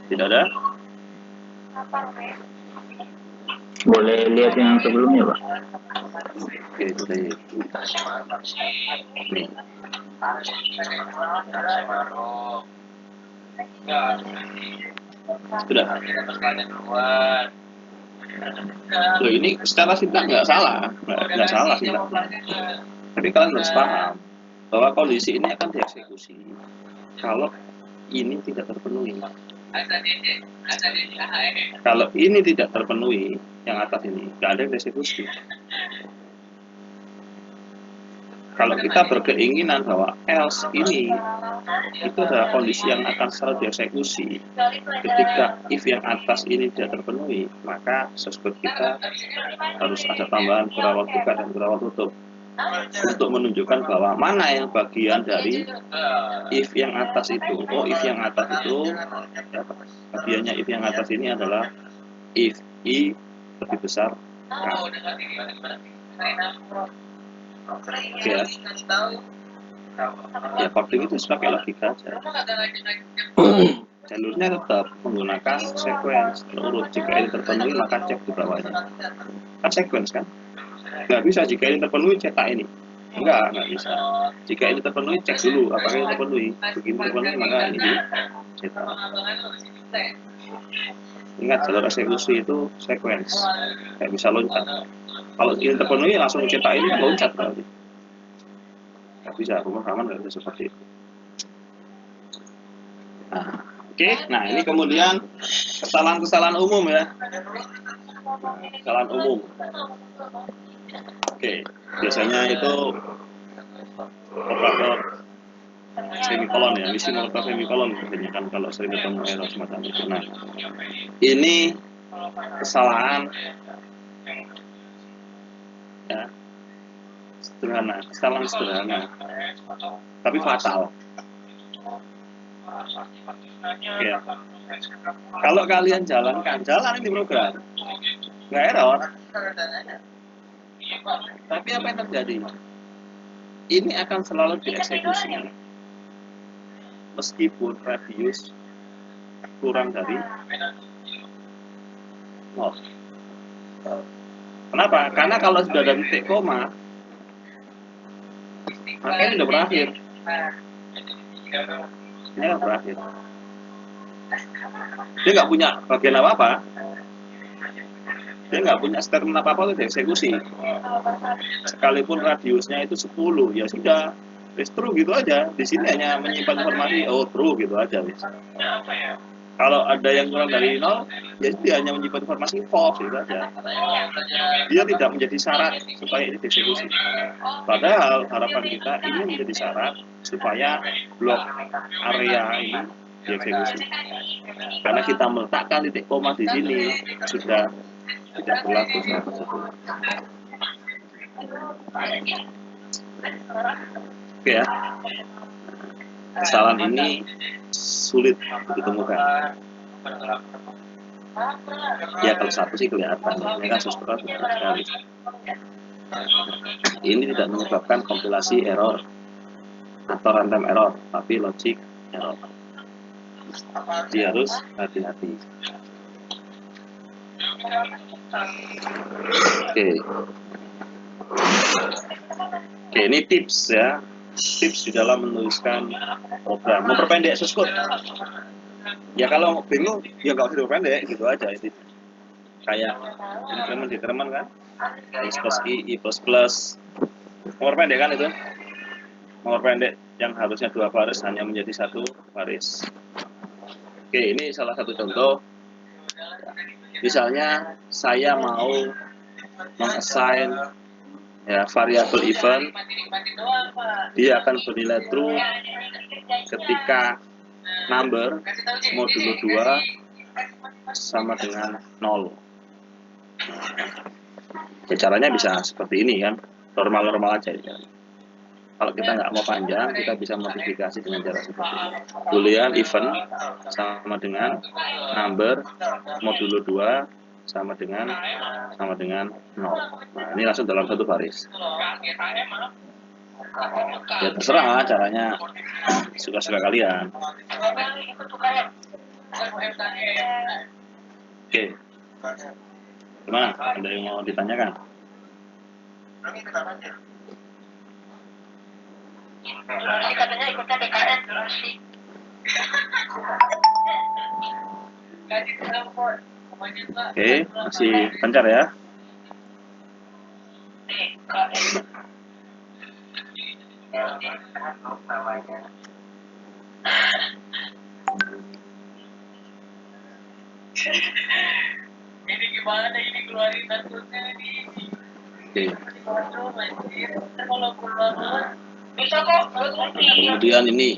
Tidak ada? Boleh lihat yang sebelumnya Pak? Oke, boleh. Nih. Sudah. Loh, ini secara sintak nggak salah, nggak salah sintaknya. Tapi kalian harus paham bahwa kondisi ini akan dieksekusi kalau ini tidak terpenuhi. Kalau ini tidak terpenuhi, yang atas ini nggak ada yang dieksekusi. Kalau kita berkeinginan bahwa else ini itu adalah kondisi yang akan selalu dieksekusi ketika if yang atas ini tidak terpenuhi, maka sesuatu kita harus ada tambahan kurawal buka dan kurawal tutup untuk menunjukkan bahwa mana yang bagian dari if yang atas itu. Oh, if yang atas itu, ya, bagiannya if yang atas ini adalah if I lebih besar K. Oke ya. Ya, coding itu sebagai logika aja. jalurnya tetap menggunakan sequence urut. Jika ini terpenuhi maka cek di bawahnya. Kan sequence kan? Nggak bisa jika ini terpenuhi cetak ini. Enggak bisa. Jika ini terpenuhi cek dulu apakah ini terpenuhi. Begitu terpenuhi maka ini cetak. Ingat jalur eksekusi itu sequence, kayak bisa loncat. Kalau ini terpenuhi langsung cetak ini loncat berarti. Nggak bisa, pemahaman nggak bisa seperti itu. Nah, oke. Nah ini kemudian kesalahan-kesalahan umum ya. Kesalahan umum. Oke, biasanya itu operator semikolon ya, misi operator semikolon kebanyakan kalau sering ketemu error semacam itu. Nah, ini kesalahan ya sederhana, kesalahan sederhana, tapi fatal. Ya. Kalau kalian jalankan, jalan ini program, nggak error. Tapi apa yang terjadi? Ini akan selalu dieksekusi meskipun radius kurang dari 0. Kenapa? Karena kalau sudah ada titik koma, maka ini sudah berakhir. Ini akan berakhir. Dia nggak punya bagian apa-apa. Dia nggak punya statement apa-apa untuk dieksekusi. Sekalipun radiusnya itu 10, ya sudah. True gitu aja. Di sini hanya menyimpan informasi, oh true gitu aja. Kalau ada yang kurang dari 0, ya dia hanya menyimpan informasi false gitu aja. Dia tidak menjadi syarat supaya ini dieksekusi. Padahal harapan kita ini menjadi syarat supaya blok area ini dieksekusi. Karena kita meletakkan titik koma di sini sudah tidak berlaku syarat tersebut. Oke ya. Kesalahan ini sulit ditemukan. Ya kalau satu sih kelihatan, ini kan suspek sekali. Ini tidak menyebabkan kompilasi error atau runtime error, tapi logic error. Jadi harus hati-hati. Oke, ini tips ya. Tips di dalam menuliskan program, memperpendek source code. Ya kalau bingung, ya nggak usah diperpendek, gitu aja itu. Kayak increment kan, X plus I plus plus, memperpendek kan itu, memperpendek yang harusnya 2 baris hanya menjadi 1 baris. Oke, ini salah satu contoh. Misalnya saya mau mengassign ya variabel event, dia akan bernilai true ketika number modulo 2 sama dengan 0. Ya, caranya bisa seperti ini kan, normal-normal aja ya. Kalau kita nggak mau panjang, kita bisa modifikasi dengan cara seperti ini. Boolean event sama dengan number modulo 2 sama dengan 0. Nah, ini langsung dalam 1 baris. Ya terserah caranya, suka-suka kalian. Oke. Gimana? Ada yang mau ditanyakan? Katanya ikutnya DKN Oke, masih lancar ya? Ini gimana ini keluarin datanya ini? Oke. Kalau keluar bisa kok. Kemudian ini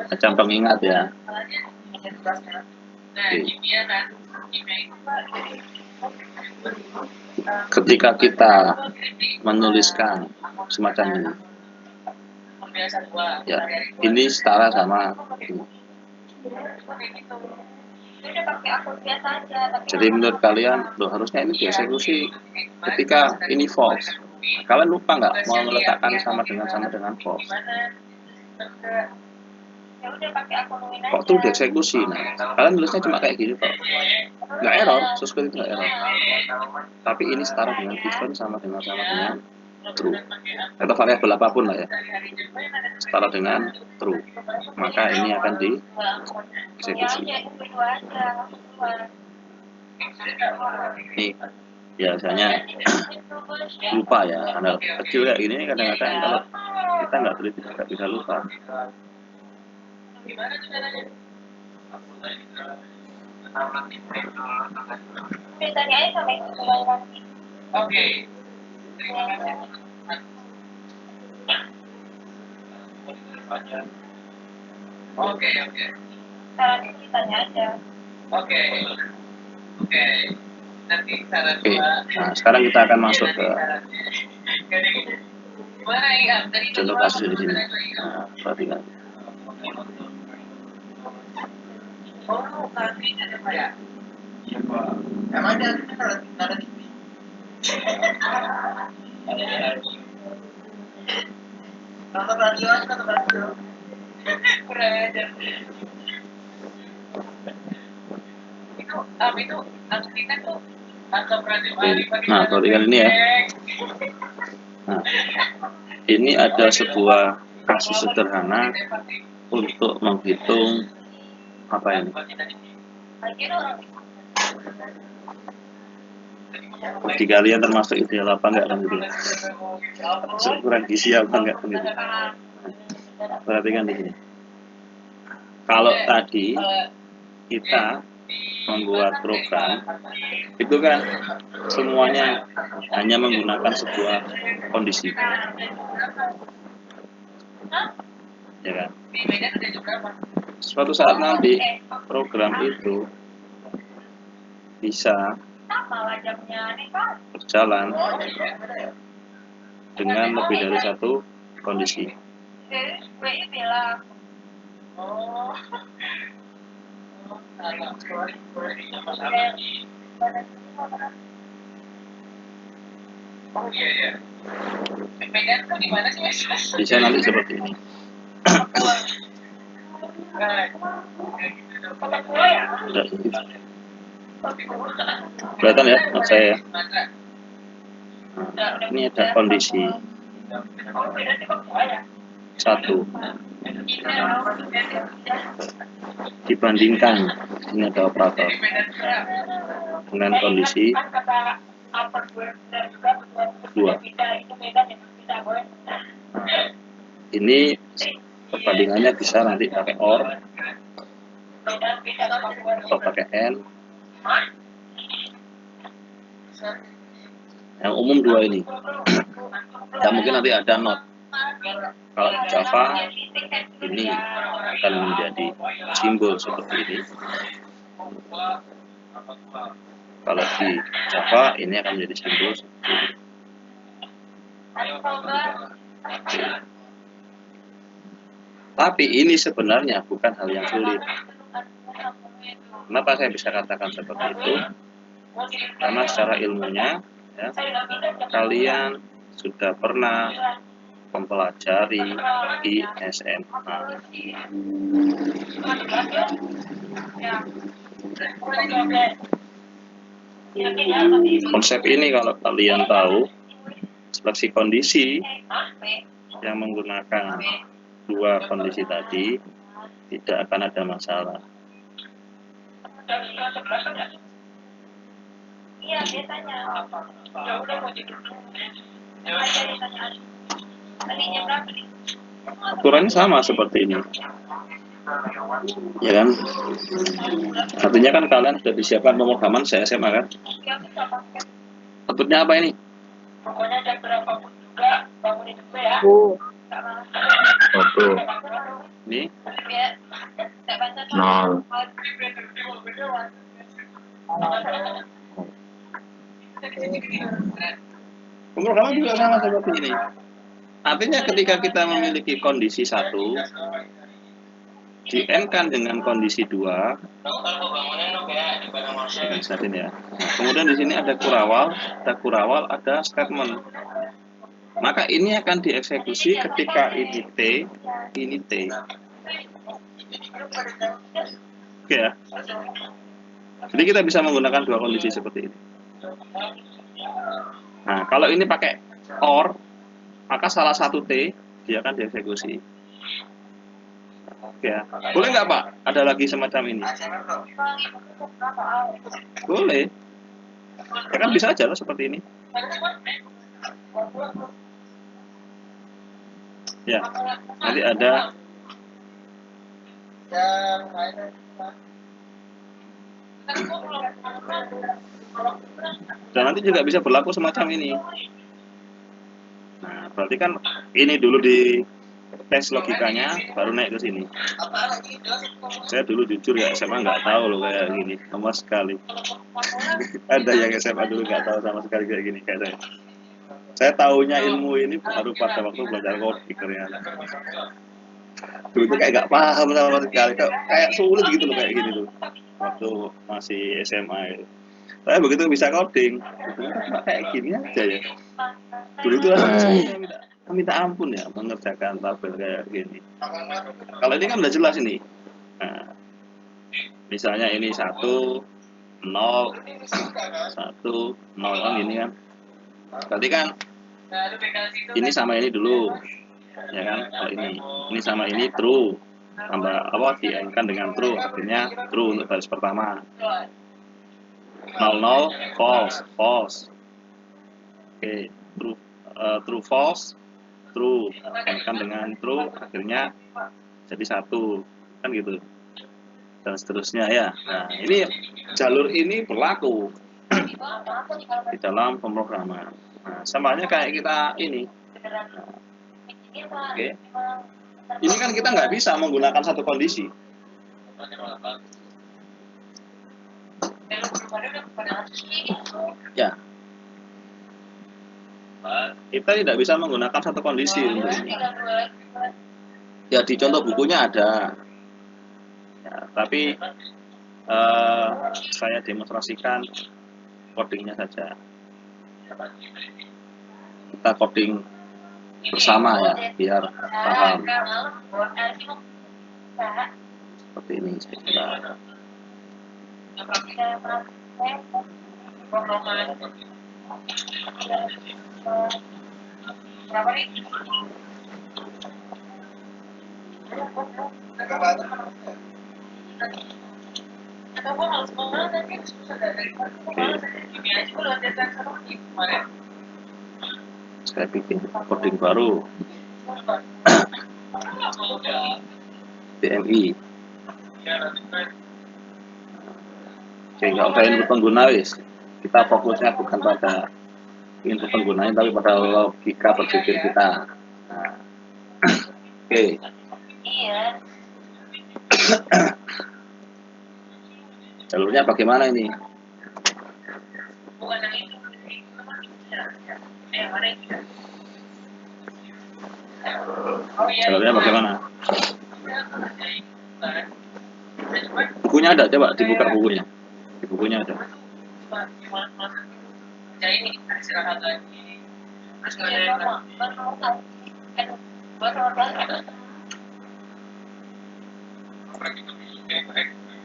macam pengingat ya. Ketika kita menuliskan semacam ini, ya ini setara sama ini. Jadi menurut kalian, loh harusnya ini dieksekusi ketika ini false. Kalian lupa nggak mau meletakkan sama dengan false? Ya udah pakai akun Win aja. Kok true dieksekusi? Nah, kalian tulisnya cuma kayak gini kok. Nggak error, sesuatu itu nggak error. Tapi ini setara dengan given sama dengan true. Atau variabel apapun lah ya. Setara dengan true. Maka ini akan dieksekusi. Ini biasanya lupa ya, karena kecil kayak gini kadang-kadang kalau kita nggak teliti nggak bisa lupa. Tanya aja sama ibu nanti. Oke. Terima kasih. Oke. Saran itu ditanya aja. Oke. Nanti saran Oke, nah sekarang kita akan masuk ke contoh kasus di sini. Nah, perhatikan. Oh, kami ada apa ya? Emang ada TV? Nonton radio aja, nonton radio. Kurang ajar. Itu aslinya tuh atau radio Nah, perhatikan ini ya. Nah, ini ada sebuah kasus sederhana untuk menghitung apa ini? Bagi kalian termasuk ideal apa enggak kan gitu? Ukuran gizi apa enggak begitu? Perhatikan di sini. Kalau tadi kita membuat program itu kan semuanya hanya menggunakan sebuah kondisi, ya kan? Suatu saat nanti program itu bisa berjalan dengan lebih dari satu kondisi. Bisa nanti seperti ini. Kelihatan ya maksud saya ya. Nah, ini ada kondisi 1 dibandingkan ini ada operator dengan kondisi 2. Nah, ini perbandingannya bisa nanti pakai OR atau pakai N. Yang umum 2 ini. Dan mungkin nanti ada not. Kalau di Java ini akan menjadi simbol seperti ini. Kalau di Java ini akan menjadi simbol seperti ini. Tapi ini sebenarnya bukan hal yang sulit. Kenapa saya bisa katakan seperti itu? Karena secara ilmunya ya, kalian sudah pernah mempelajari di SMA. Konsep ini kalau kalian tahu, seleksi kondisi yang menggunakan 2 kondisi tadi tidak akan ada masalah. Iya, dia tanya. Tadinya berapa nih? Aturannya sama seperti ini, ya kan? Artinya kan kalian sudah disiapkan pemrograman SMA kan? Outputnya apa ini? Pokoknya jam berapapun juga bangunin gue ya. Satu. Ini Nol. pemrograman juga sama seperti ini. Artinya ketika kita memiliki kondisi 1 di N-kan dengan kondisi 2 dengan saat ini ya. Nah, kemudian di sini ada kurawal, ada statement. Maka ini akan dieksekusi ketika ini T, ini T. Oke ya. Jadi kita bisa menggunakan dua kondisi seperti ini. Nah, kalau ini pakai OR, maka salah satu T dia akan dieksekusi. Oke ya. Boleh nggak Pak? Ada lagi semacam ini? Boleh. Ya kan bisa aja loh seperti ini. Ya, nanti ada dan nanti juga bisa berlaku semacam ini. Nah, berarti kan ini dulu di tes logikanya, baru naik ke sini. Saya dulu jujur ya SMA nggak tahu loh kayak gini, sama sekali. Ada yang SMA dulu nggak tahu sama sekali kayak gini kayak saya. Saya taunya ilmu ini baru pada waktu belajar coding ternyata. Dulu itu kayak nggak paham sama sekali, kayak sulit gitu loh kayak gini tuh. Waktu masih SMA itu. Saya begitu bisa coding, ternyata kayak gini aja ya. Dulu itu rasanya minta ampun ya mengerjakan tabel kayak gini. Kalau ini kan udah jelas ini. Nah, misalnya ini 1, 0, 1, 0 kan gini kan. Berarti kan ini sama ini dulu, ya kan? Kalau ini sama ini true, tambah apa di-kan dengan true, akhirnya true untuk baris pertama. 00 false, false. Oke, true false, true, kan dengan true, akhirnya jadi 1, kan gitu, dan seterusnya ya. Nah, ini jalur ini berlaku di dalam pemrograman. Nah, samanya kayak kita ini. Nah, oke. Ini kan kita nggak bisa menggunakan satu kondisi. Ya. Kita tidak bisa menggunakan satu kondisi untuk ini. Ya di contoh bukunya ada. Ya, tapi saya demonstrasikan codingnya saja. Kita coding bersama ya, biar paham. Seperti ini saya saya bikin coding baru BMI. Oke, nggak usah input pengguna wis. Kita fokusnya bukan pada input penggunanya tapi pada logika berpikir kita. Nah, oke. Jalurnya bagaimana ini? Jalurnya bagaimana? Bukunya ada, coba dibuka bukunya. Di bukunya ada.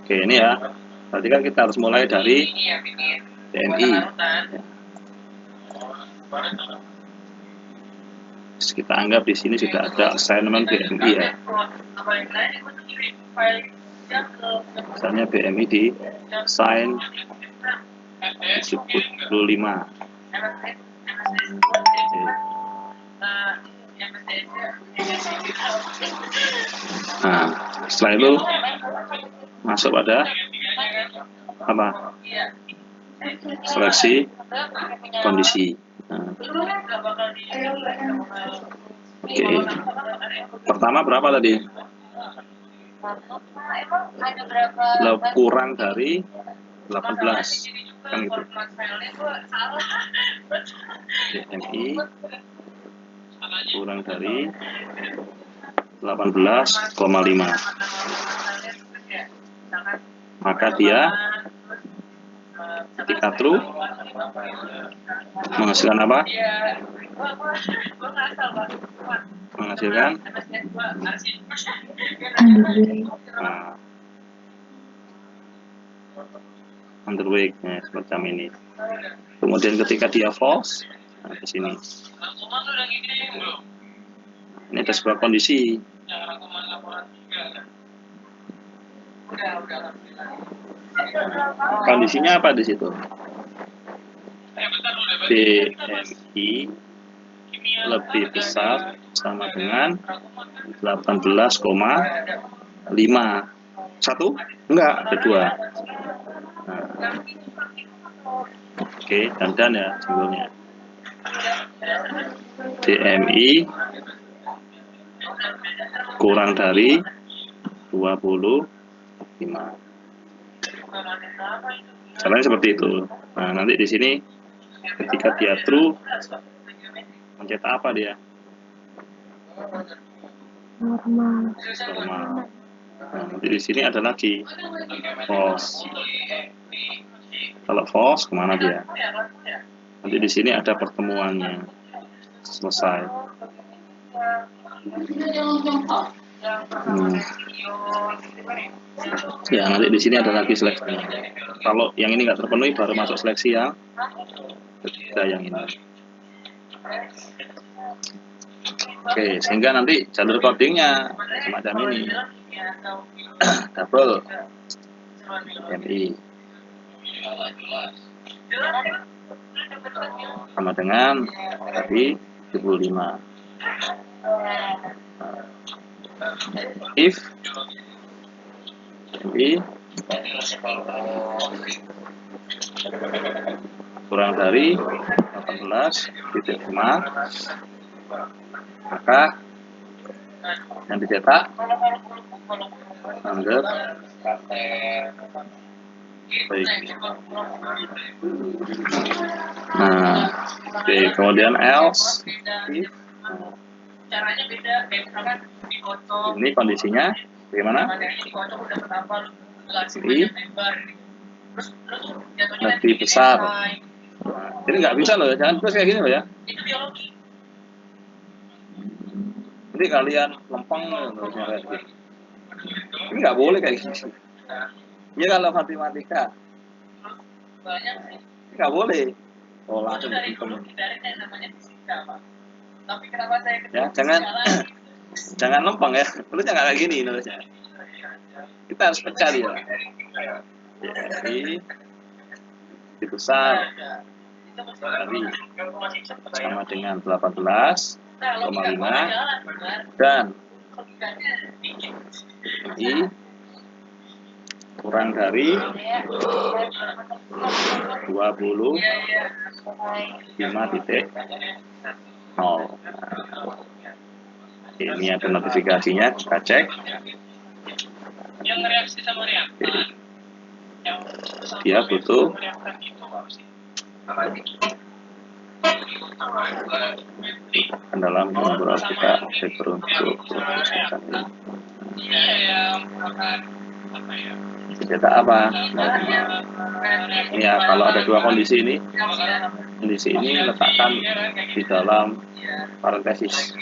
Oke, ini ya. Berarti kan kita harus mulai dari BMI. Kita anggap di sini sudah ada assignment BMI ya. Misalnya BMI di assign 75. Nah, setelah itu masuk pada apa? Seleksi kondisi. Nah. Oke. Pertama berapa tadi? Kurang dari 18 kan gitu. BMI kurang dari 18,5, maka dia ketika true menghasilkan apa? Menghasilkan underway, Nah, underway, ya, semacam ini. Kemudian ketika dia false, nah, ke sini. Ini ada sebuah kondisi. Kondisinya apa di situ? DMI lebih besar sama dengan 18,5. Satu? Enggak, ada dua. Nah, oke, dandan ya simbolnya. DMI kurang dari 25. Caranya seperti itu. Nah, nanti di sini ketika dia true, mencetak apa dia? normal, Normal. Nah, nanti di sini ada lagi false. Kalau false, kemana dia? Nanti di sini ada pertemuannya. Selesai. Ya, nanti di sini ada lagi seleksinya. Kalau yang ini nggak terpenuhi, baru masuk seleksi yang ketiga yang ini. Oke, sehingga nanti jalur codingnya semacam ini. Double MI sama dengan tadi 75. If MI kurang dari 18,5, maka yang dicetak anggap baik. Nah, oke, kemudian else if, Caranya beda, kayak misalkan dikocok. ini kondisinya bagaimana? Lebih besar. Nah, ini nggak bisa loh, jangan terus kayak gini loh ya. Itu biologi. Ini kalian lempeng terusnya kayak gini. Ini nggak boleh kayak gini. Ya kalau matematika Banyak sih. ini nggak boleh. Oh, Itu langsung dari hitung. dulu dari yang namanya fisika, Pak. Tapi kenapa saya Ya, jangan lempeng ya. Terusnya nggak kayak gini terusnya. Kita harus pecah dia. Jadi besar dari sama dengan 18,5 dan I kurang dari 25,0. Ini ada notifikasinya, kita cek. Yang reaksi sama reaktan. Dia butuh dalam beberapa kita beruntuk cetak apa? Ya, kalau ada dua kondisi ini letakkan di dalam parentesis.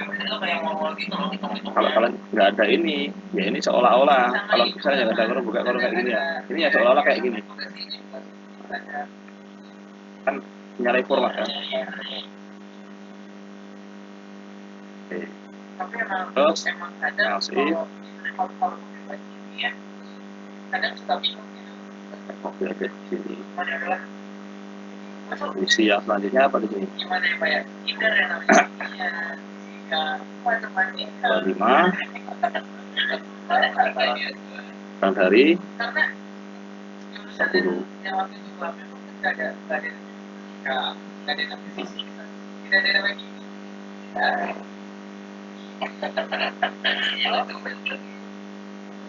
Kalau kalian nggak ada ini, ya ini seolah-olah kalau misalnya nggak ada kurung buka kurung kayak gini ya, ini ya seolah-olah kayak gini. Kan nyari format kan. Oke. Terus else if oke ada di sini. Isi yang selanjutnya apa di sini? 25 kurang dari 10.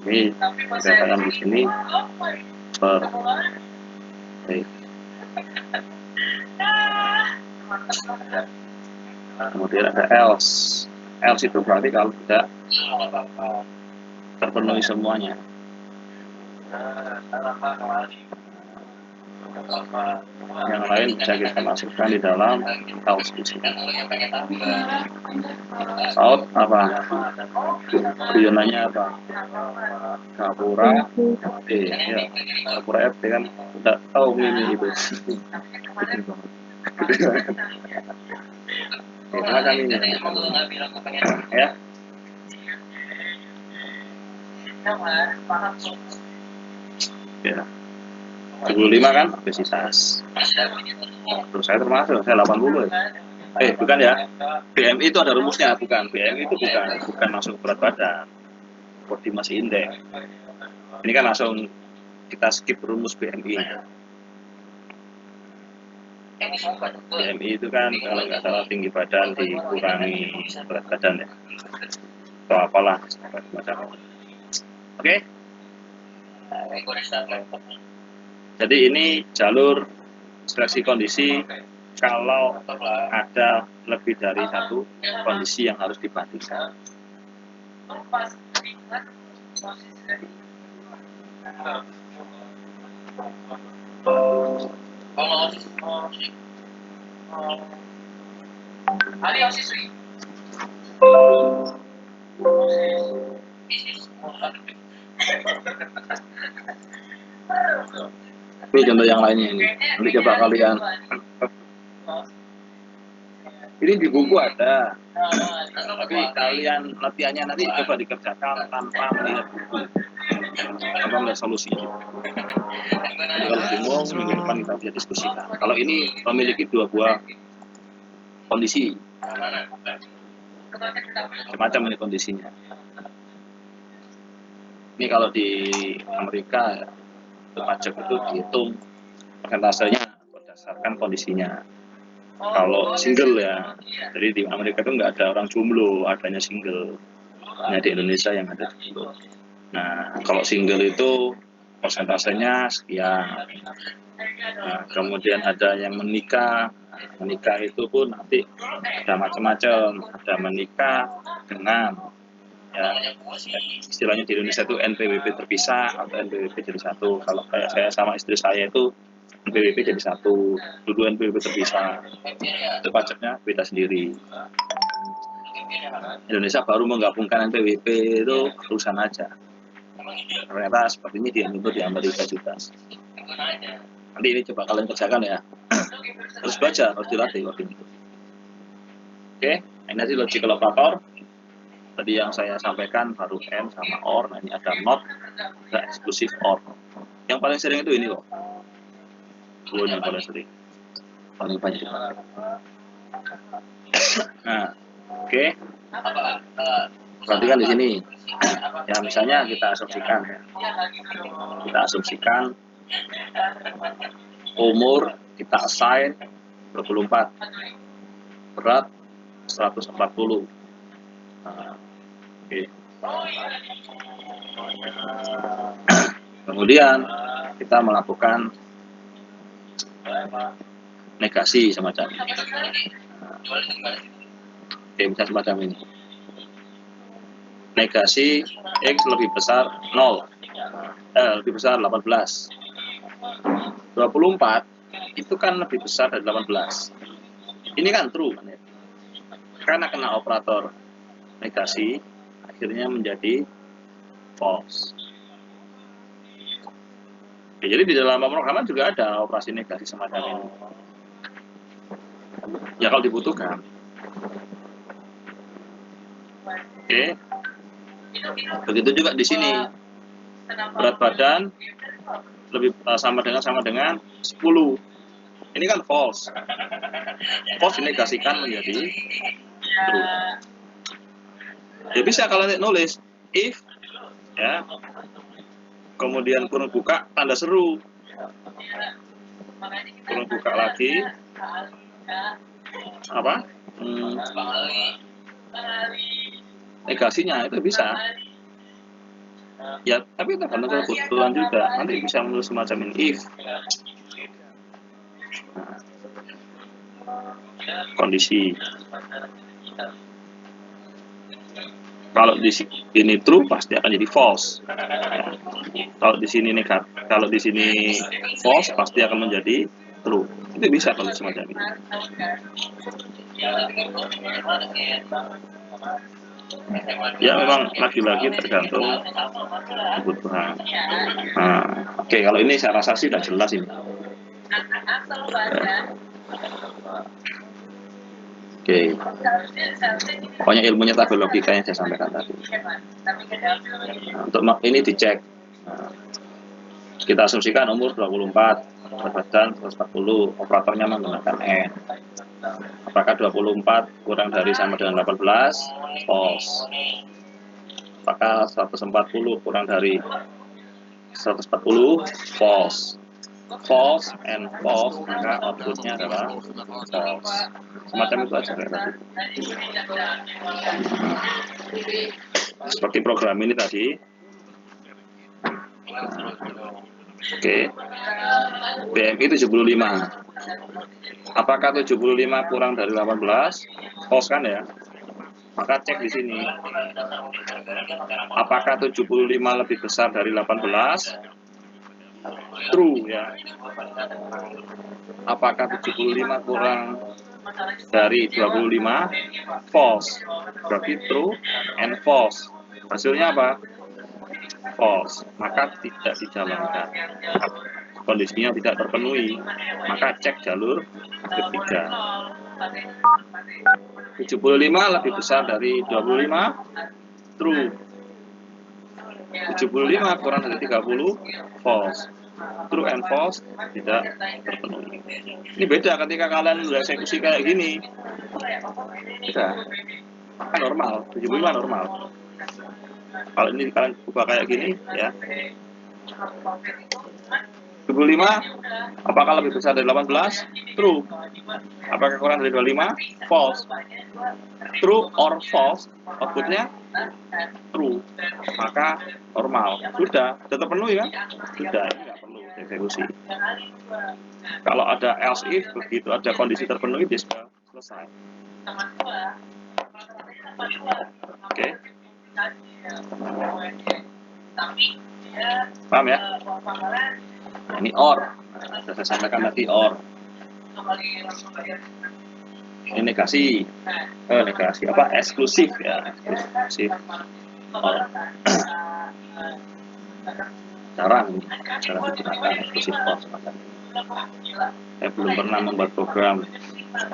Ini dikatakan di sini per kemudian ada else. Else itu berarti kalau tidak terpenuhi semuanya. Yang lain bisa kita masukkan di dalam saus di sini. Saus apa? Guyonannya apa? Gapura FT ya. Gapura FT kan udah tahu ini itu. Macam ini ya. Ya. 75 kan obesitas. Terus saya termasuk, saya 80 ya. Bukan ya. BMI itu ada rumusnya, bukan. BMI itu bukan langsung berat badan. Body mass index. Ini kan langsung kita skip rumus BMI. BMI itu kan kalau nggak salah tinggi badan dikurangi berat badan ya. Atau apalah macam. Oke. Jadi ini jalur seleksi kondisi kalau ada lebih dari satu kondisi yang harus dibandingkan. Ini contoh yang lainnya ini. Nanti coba kalian. Ini di buku ada. Tapi kalian latihannya nanti coba dikerjakan tanpa melihat buku. Tanpa melihat solusinya. Jadi kalau bingung, minggu depan kita bisa diskusikan. Kalau ini memiliki dua buah kondisi. Macam ini kondisinya. Ini kalau di Amerika pajak itu dihitung persentasenya berdasarkan kondisinya. Kalau single ya, jadi di Amerika itu nggak ada orang jomblo, adanya single. Hanya di Indonesia yang ada jomblo. Nah, kalau single itu persentasenya sekian. Nah, kemudian ada yang menikah. Menikah itu pun nanti ada macam-macam. Ada menikah dengan ya, istilahnya di Indonesia itu NPWP terpisah atau NPWP jadi satu. Kalau kayak saya sama istri saya itu NPWP jadi satu, dua NPWP terpisah. Itu pajaknya beda sendiri. Indonesia baru menggabungkan NPWP itu urusan aja. Ternyata seperti ini di Amerika juga. Nanti ini coba kalian kerjakan ya. Harus baca, harus dilatih waktu itu. Oke, ini nanti logical operator. Tadi yang saya sampaikan baru and sama or. Nah, ini ada not, ada exclusive or. Yang paling sering itu ini loh. Yang paling sering, paling banyak dipakai. Nah, oke. Perhatikan di sini. Ya misalnya kita asumsikan umur kita assign 24, berat 140. Nah, oke. Kemudian kita melakukan negasi semacam ini. Oke, bisa semacam ini. Negasi X lebih besar 0, lebih besar 18. 24 itu kan lebih besar dari 18. Ini kan true kan ya? Karena kena operator negasi, akhirnya menjadi false. Ya, jadi di dalam pemrograman juga ada operasi negasi semacam ini. Ya kalau dibutuhkan. Oke. Begitu juga di sini. Berat badan lebih sama dengan 10. Ini kan false. False dinegasikan menjadi true. Ya bisa kalau nulis if ya. Kemudian kurung buka tanda seru. Kurung buka lagi. Apa? Negasinya itu bisa. Ya, tapi tergantung kebutuhan juga. Nanti bisa menulis semacam ini if. Nah, kondisi. Kalau di sini true pasti akan jadi false. Ya. Kalau di sini negatif, kalau di sini false pasti akan menjadi true. Itu bisa kalau semacam ini. Ya memang lagi-lagi tergantung kebutuhan. Nah, oke, kalau ini saya rasa sih sudah jelas ini. Ya. Oke, pokoknya ilmunya tabel logika yang saya sampaikan tadi. Nah, untuk ini dicek. Nah, kita asumsikan umur 24, berat badan 140, operatornya menggunakan N. Apakah 24 kurang dari sama dengan 18? False. Apakah 140 kurang dari 140? False. False and false, maka outputnya adalah false. Semacam itu aja kayak tadi. Seperti program ini tadi. Oke. BMI 75. Apakah 75 kurang dari 18? False kan ya? Maka cek di sini. Apakah 75 lebih besar dari 18? True ya. Apakah 75 kurang dari 25? False. Berarti true and false. Hasilnya apa? False. Maka tidak dijalankan. Kondisinya tidak terpenuhi. Maka cek jalur ketiga. 75 lebih besar dari 25? True. 75 kurang dari 30? False. True and false tidak terpenuhi. Ini beda ketika kalian udah eksekusi kayak gini. Beda. Kan normal, 75 normal. Kalau ini kalian ubah kayak gini ya. 75 apakah lebih besar dari 18? True. Apakah kurang dari 25? False. True or false, outputnya true. Maka normal. Sudah terpenuhi kan? Sudah, ini nggak perlu dieksekusi. Kalau ada else if, begitu ada kondisi terpenuhi, dia sudah selesai. Oke. Paham ya? Nah, ini or. Nah, sudah saya sampaikan tadi or. Ini negasi. Negasi apa? Eksklusif ya. Eksklusif. Or. Jarang digunakan eksklusif or semacam ini. Saya belum pernah membuat program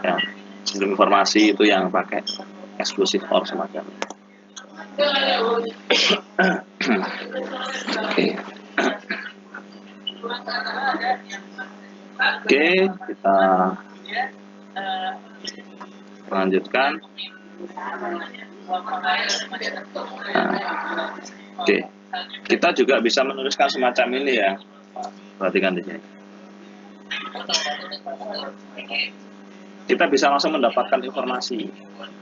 yang sistem informasi itu yang pakai eksklusif or semacam ini. Oke, kita lanjutkan. Oke, kita juga bisa menuliskan semacam ini ya. Perhatikan di sini. Kita bisa langsung mendapatkan informasi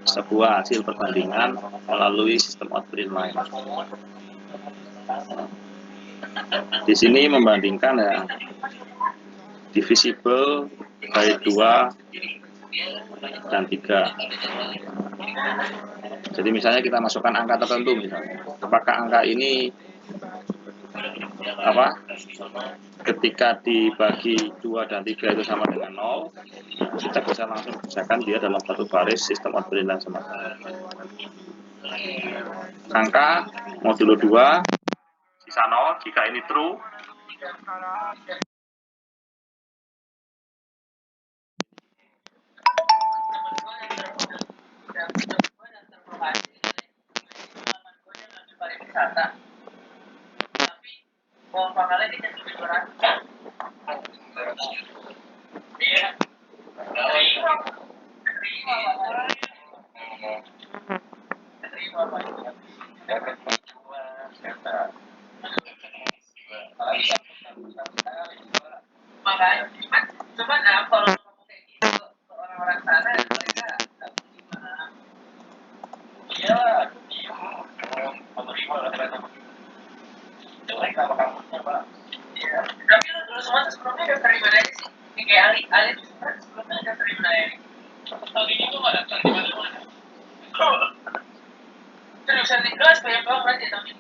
sebuah hasil perbandingan melalui sistem output inline. Di sini membandingkan ya divisible by 2 dan 3. Jadi misalnya kita masukkan angka tertentu misalnya. Apakah angka ini apa? Ketika dibagi 2 dan 3 itu sama dengan 0, kita bisa langsung misalkan dia dalam satu baris sistem output inline semacam. Angka modulo 2 sisa 0 jika ini true. spesialis enggak SPM doang aja tapi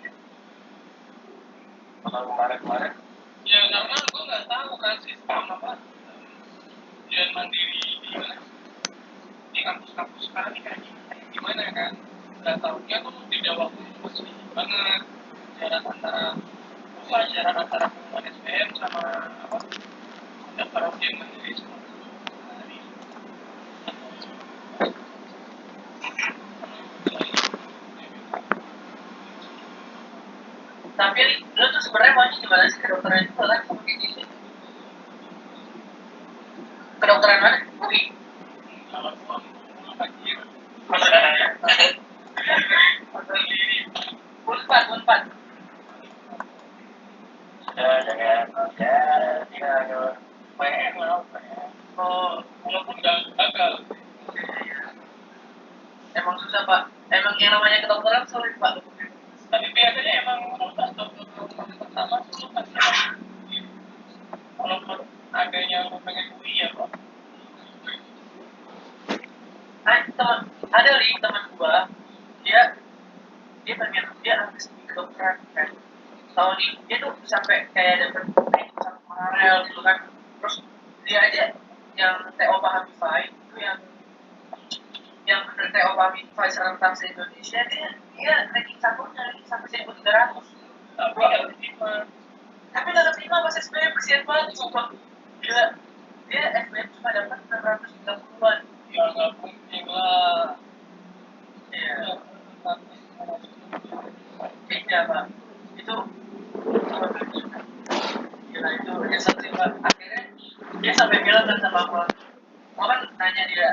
Kalau kemarin-kemarin Ya karena gue nggak tahu kan sistem apa ujian mandiri di kampus-kampus sekarang ini kayak gimana kan. Nggak tahunya tuh jeda waktu masih banget jarak antara pelajaran antara pengumuman SPM sama apa daftar ujian mandiri sama hari. tapi lu tuh sebenarnya maunya gimana sih kedokteran itu kan kedokteran mana? UI. Kalau gua banjir Unpad. ya jangan ya tidak PM lah Oh, walaupun gagal emang susah pak. Emang yang namanya kedokteran sulit pak. tapi biasanya emang fakultas dokter pertama dulu pasti walaupun ada yang pengen UI ya kok. Ada teman gua dia pengen dia habis di kedokteran kan tahun ini dia tuh sampai kayak dapet satu paralel gitu kan terus dia aja yang TO Pahamify itu yang bener TO Pahamify serentak se Indonesia dia ranking satunya sampai 1.300 Tapi nggak terima. tapi nggak keterima pas SPM kesian banget sumpah gila dia SPM cuma dapat 630-an Ya nggak mungkin lah. iya iya pak itu gila itu nyesek sih pak akhirnya dia sampai bilang kan sama gua kan nanya dia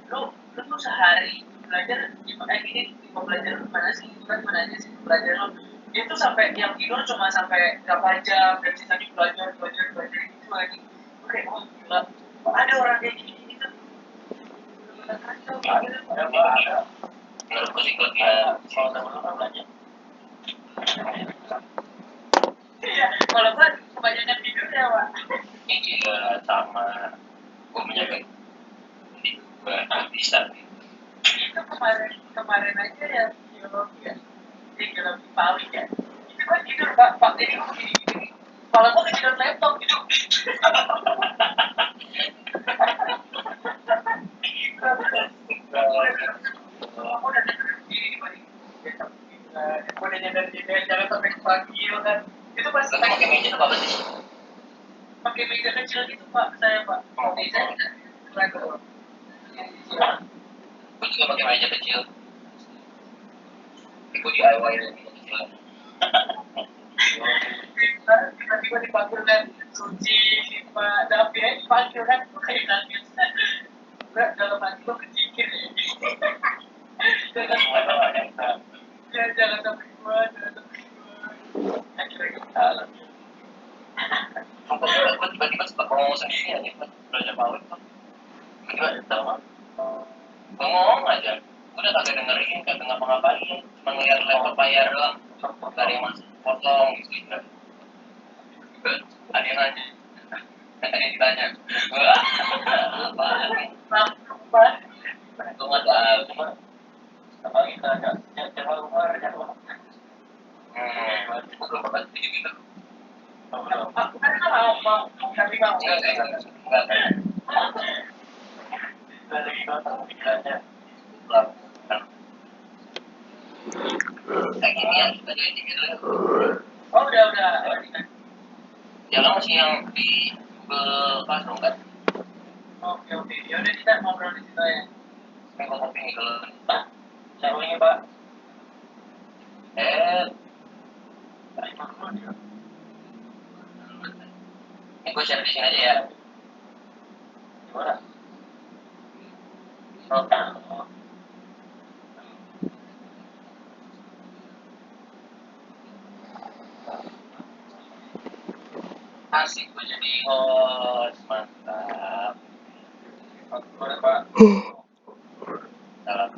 lu tuh sehari belajar gini mau belajar lu mana sih kan mana aja sih belajar lu dia tuh sampai yang tidur cuma sampai berapa jam dan sisanya belajar gitu lagi oke oh gila ada orang kayak gini tuh ada menurutku sih kalau dia kalau temen lu kan belajar iya kalau gua kebanyakan tidur ya pak juga sama gue menjaga di gue bisa itu kemarin aja ya biologi paling ya itu kan tidur pak jadi gua begini kalau gua ketidur laptop gitu aku udah dengerin ini paling aku udah nyadar jangan sampai kepanggil kan itu pas lu pakai meja apa sih pakai meja kecil gitu pak saya pak meja tidak gue juga pakai meja kecil gue DIY meja kecil tiba-tiba dipanggil kan Suci, Pak Davi aja dipanggil kan gue kayak nangis udah dalam hati gue kecikir jangan sampai gue akhirnya kita gue tiba-tiba suka ngomong sendiri aja pas belajar PowerPoint tuh tiba-tiba sama gue ngomong aja udah kagak dengerin kagak ngapa-ngapain cuma ngeliat laptop layar doang gak ada yang masuk potong gitu juga ada yang nanya ada yang ditanya apaan nih gue nggak tahu cuma apa kita ada coba Umar coba gue belum pernah gitu aku kan mau tapi mau enggak lagi nonton pikirannya kayak gini ya kita jadi gitu oh udah ya lo masih yang di Google Classroom kan oke ya udah kita ngobrol di situ ya saya mau kopi nih kalau saya ini pak ini gue share di sini aja ya gimana oh asik gue jadi host mantap boleh pak salam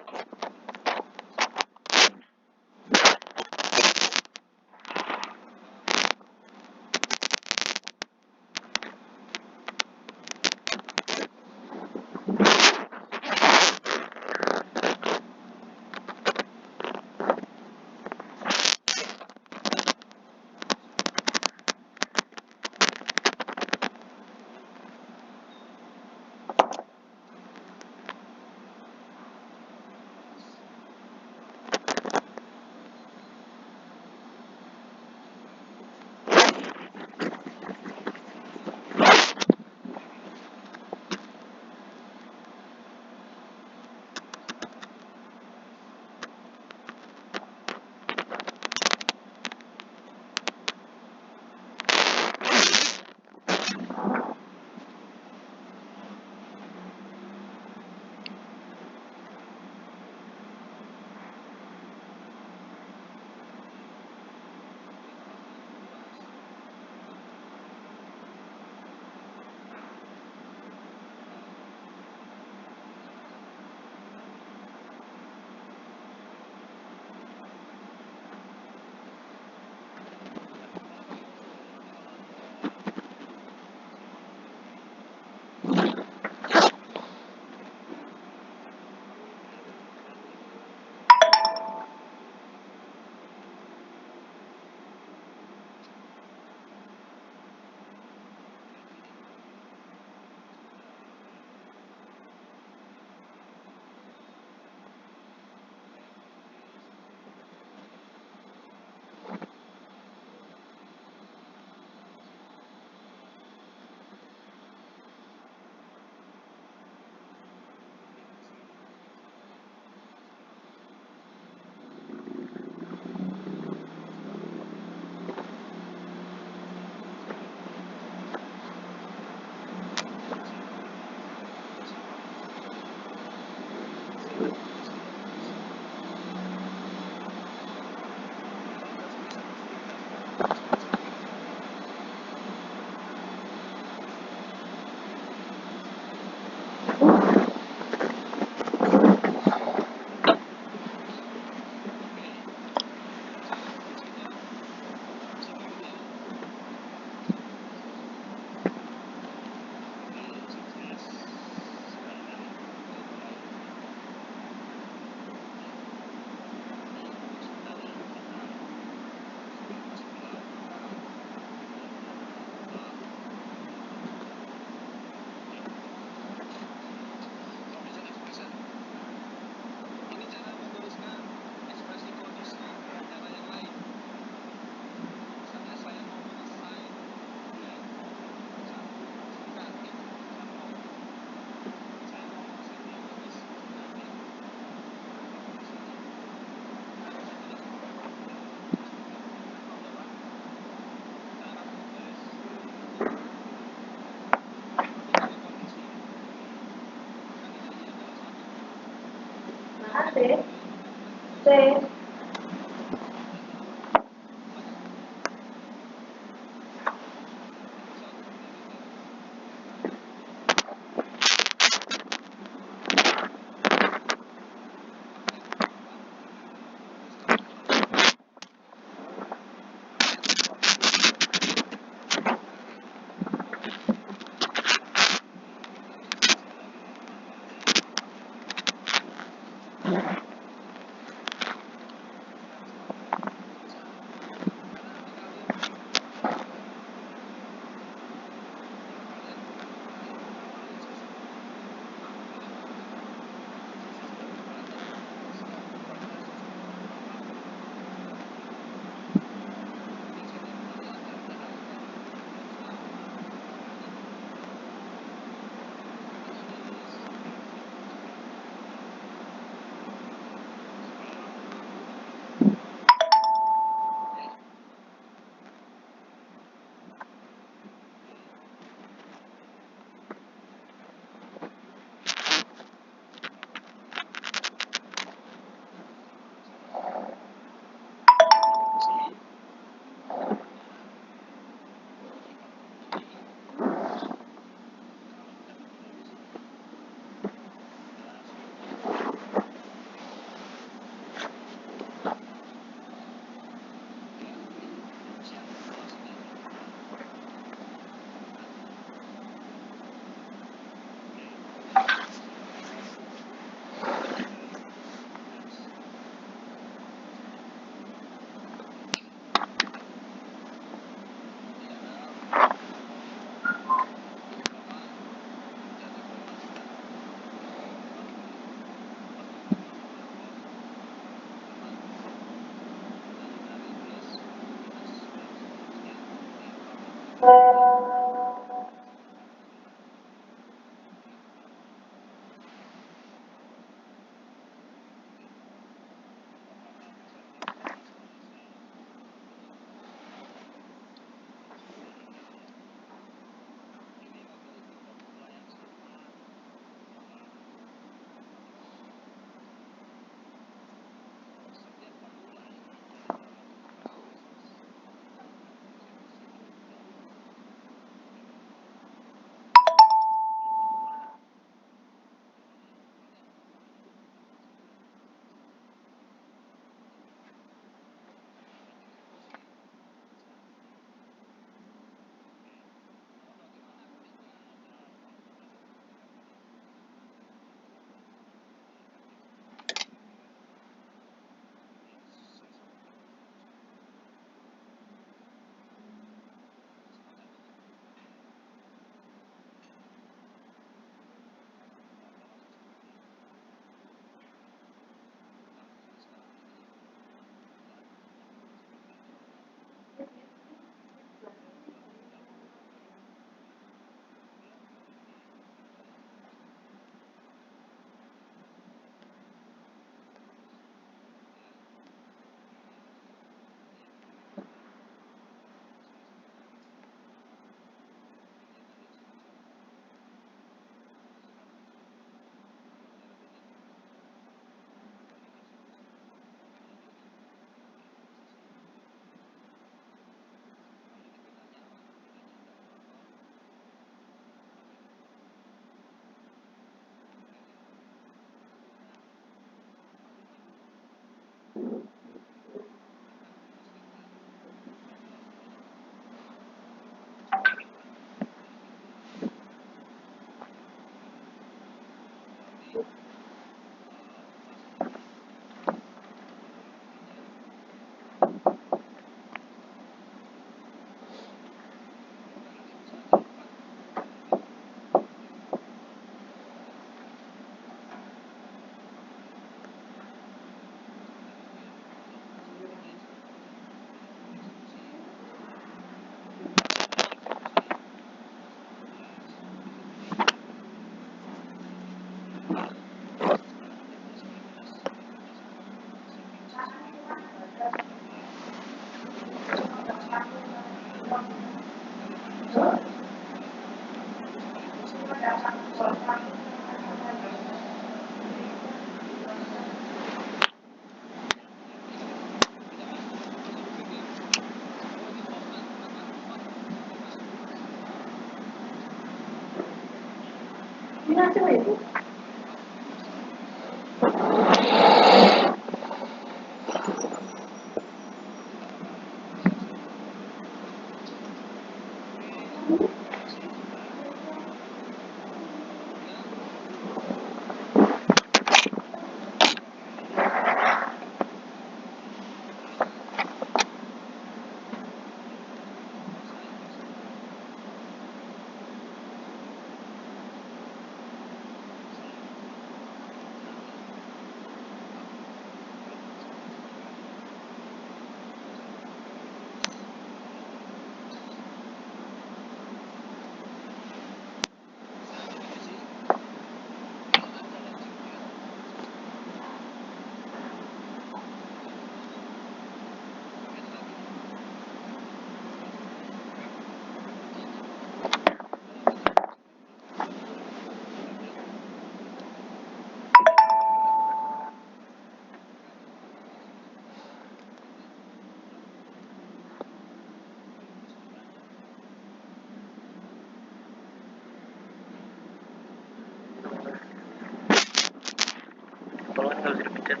Kalau nggak bisa dipencet,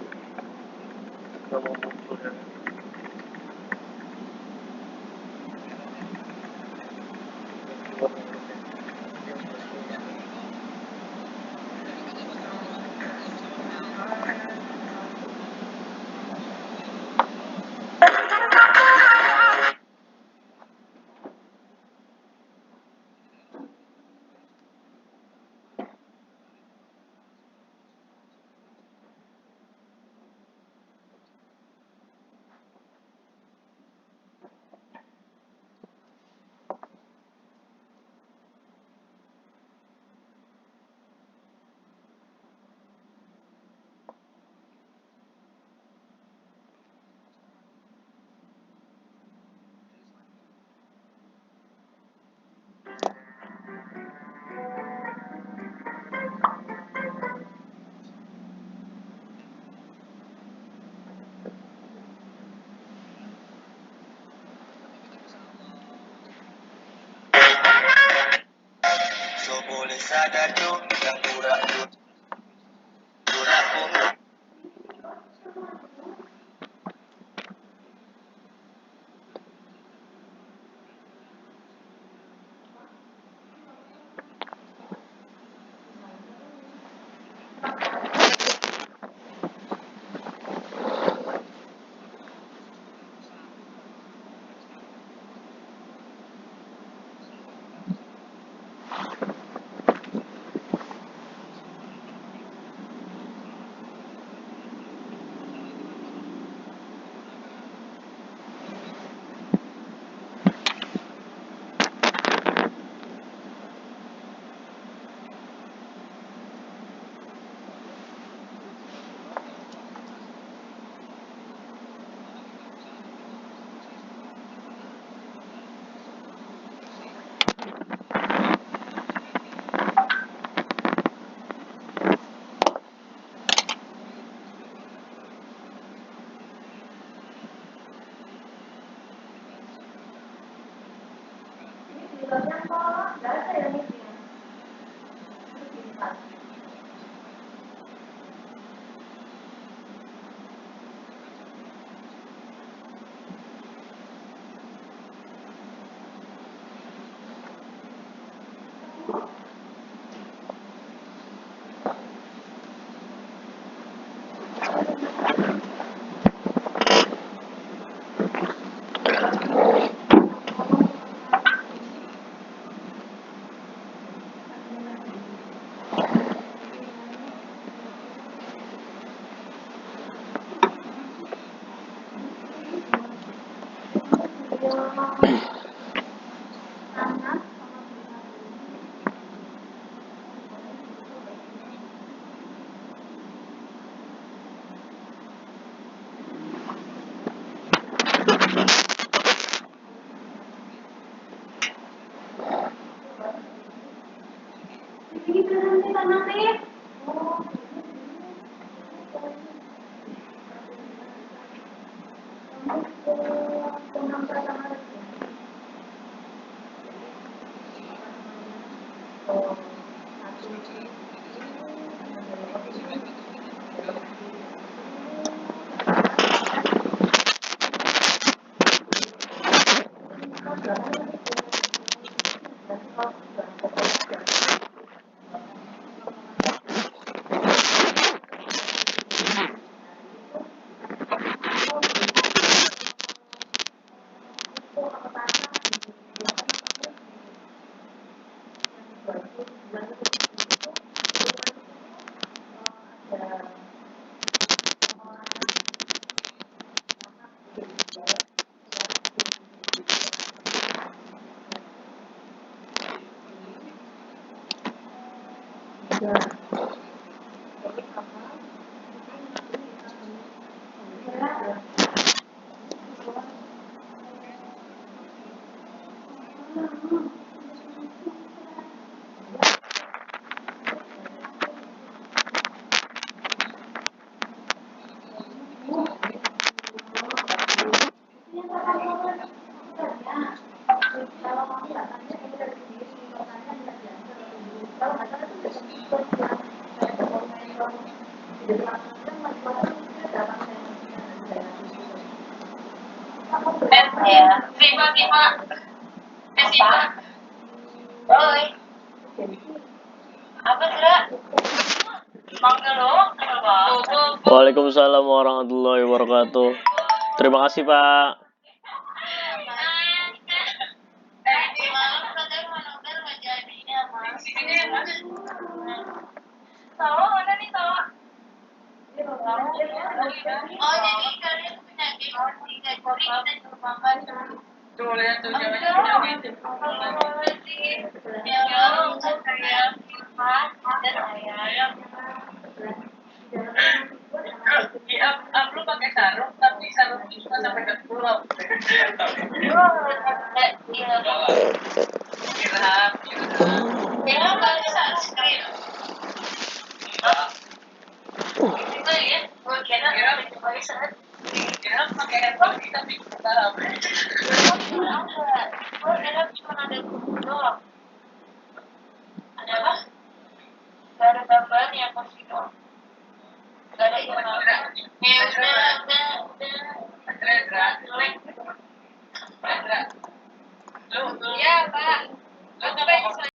nggak mau muncul ya. Ya, Viva, Viva. Viva. Oi. Apa gerak? Mangga lo, kenapa? Waalaikumsalam warahmatullahi wabarakatuh. Terima kasih Pak. Tadi malam katanya manuver nggak jadi ya, Mas. Tahu mana nih tahu? Oh, jadi kalian punya game 3 juri kita cuma makan. Tuh lihat tuh cewek-cewek itu. Ya, saya Mas dan saya. Lu pakai sarung tapi sarung itu nggak sampai ke pulau. Iya. Kira. Ya, pakai sunscreen. Itu ya, gue kira pakai sunscreen. Kira pakai handphone tapi dalam. Gue kira cuma ada kuku doang. Ada apa? Gak ada gambarnya pasti doang. Gak ada email. Ya udah. Lu Ya Pak. Lu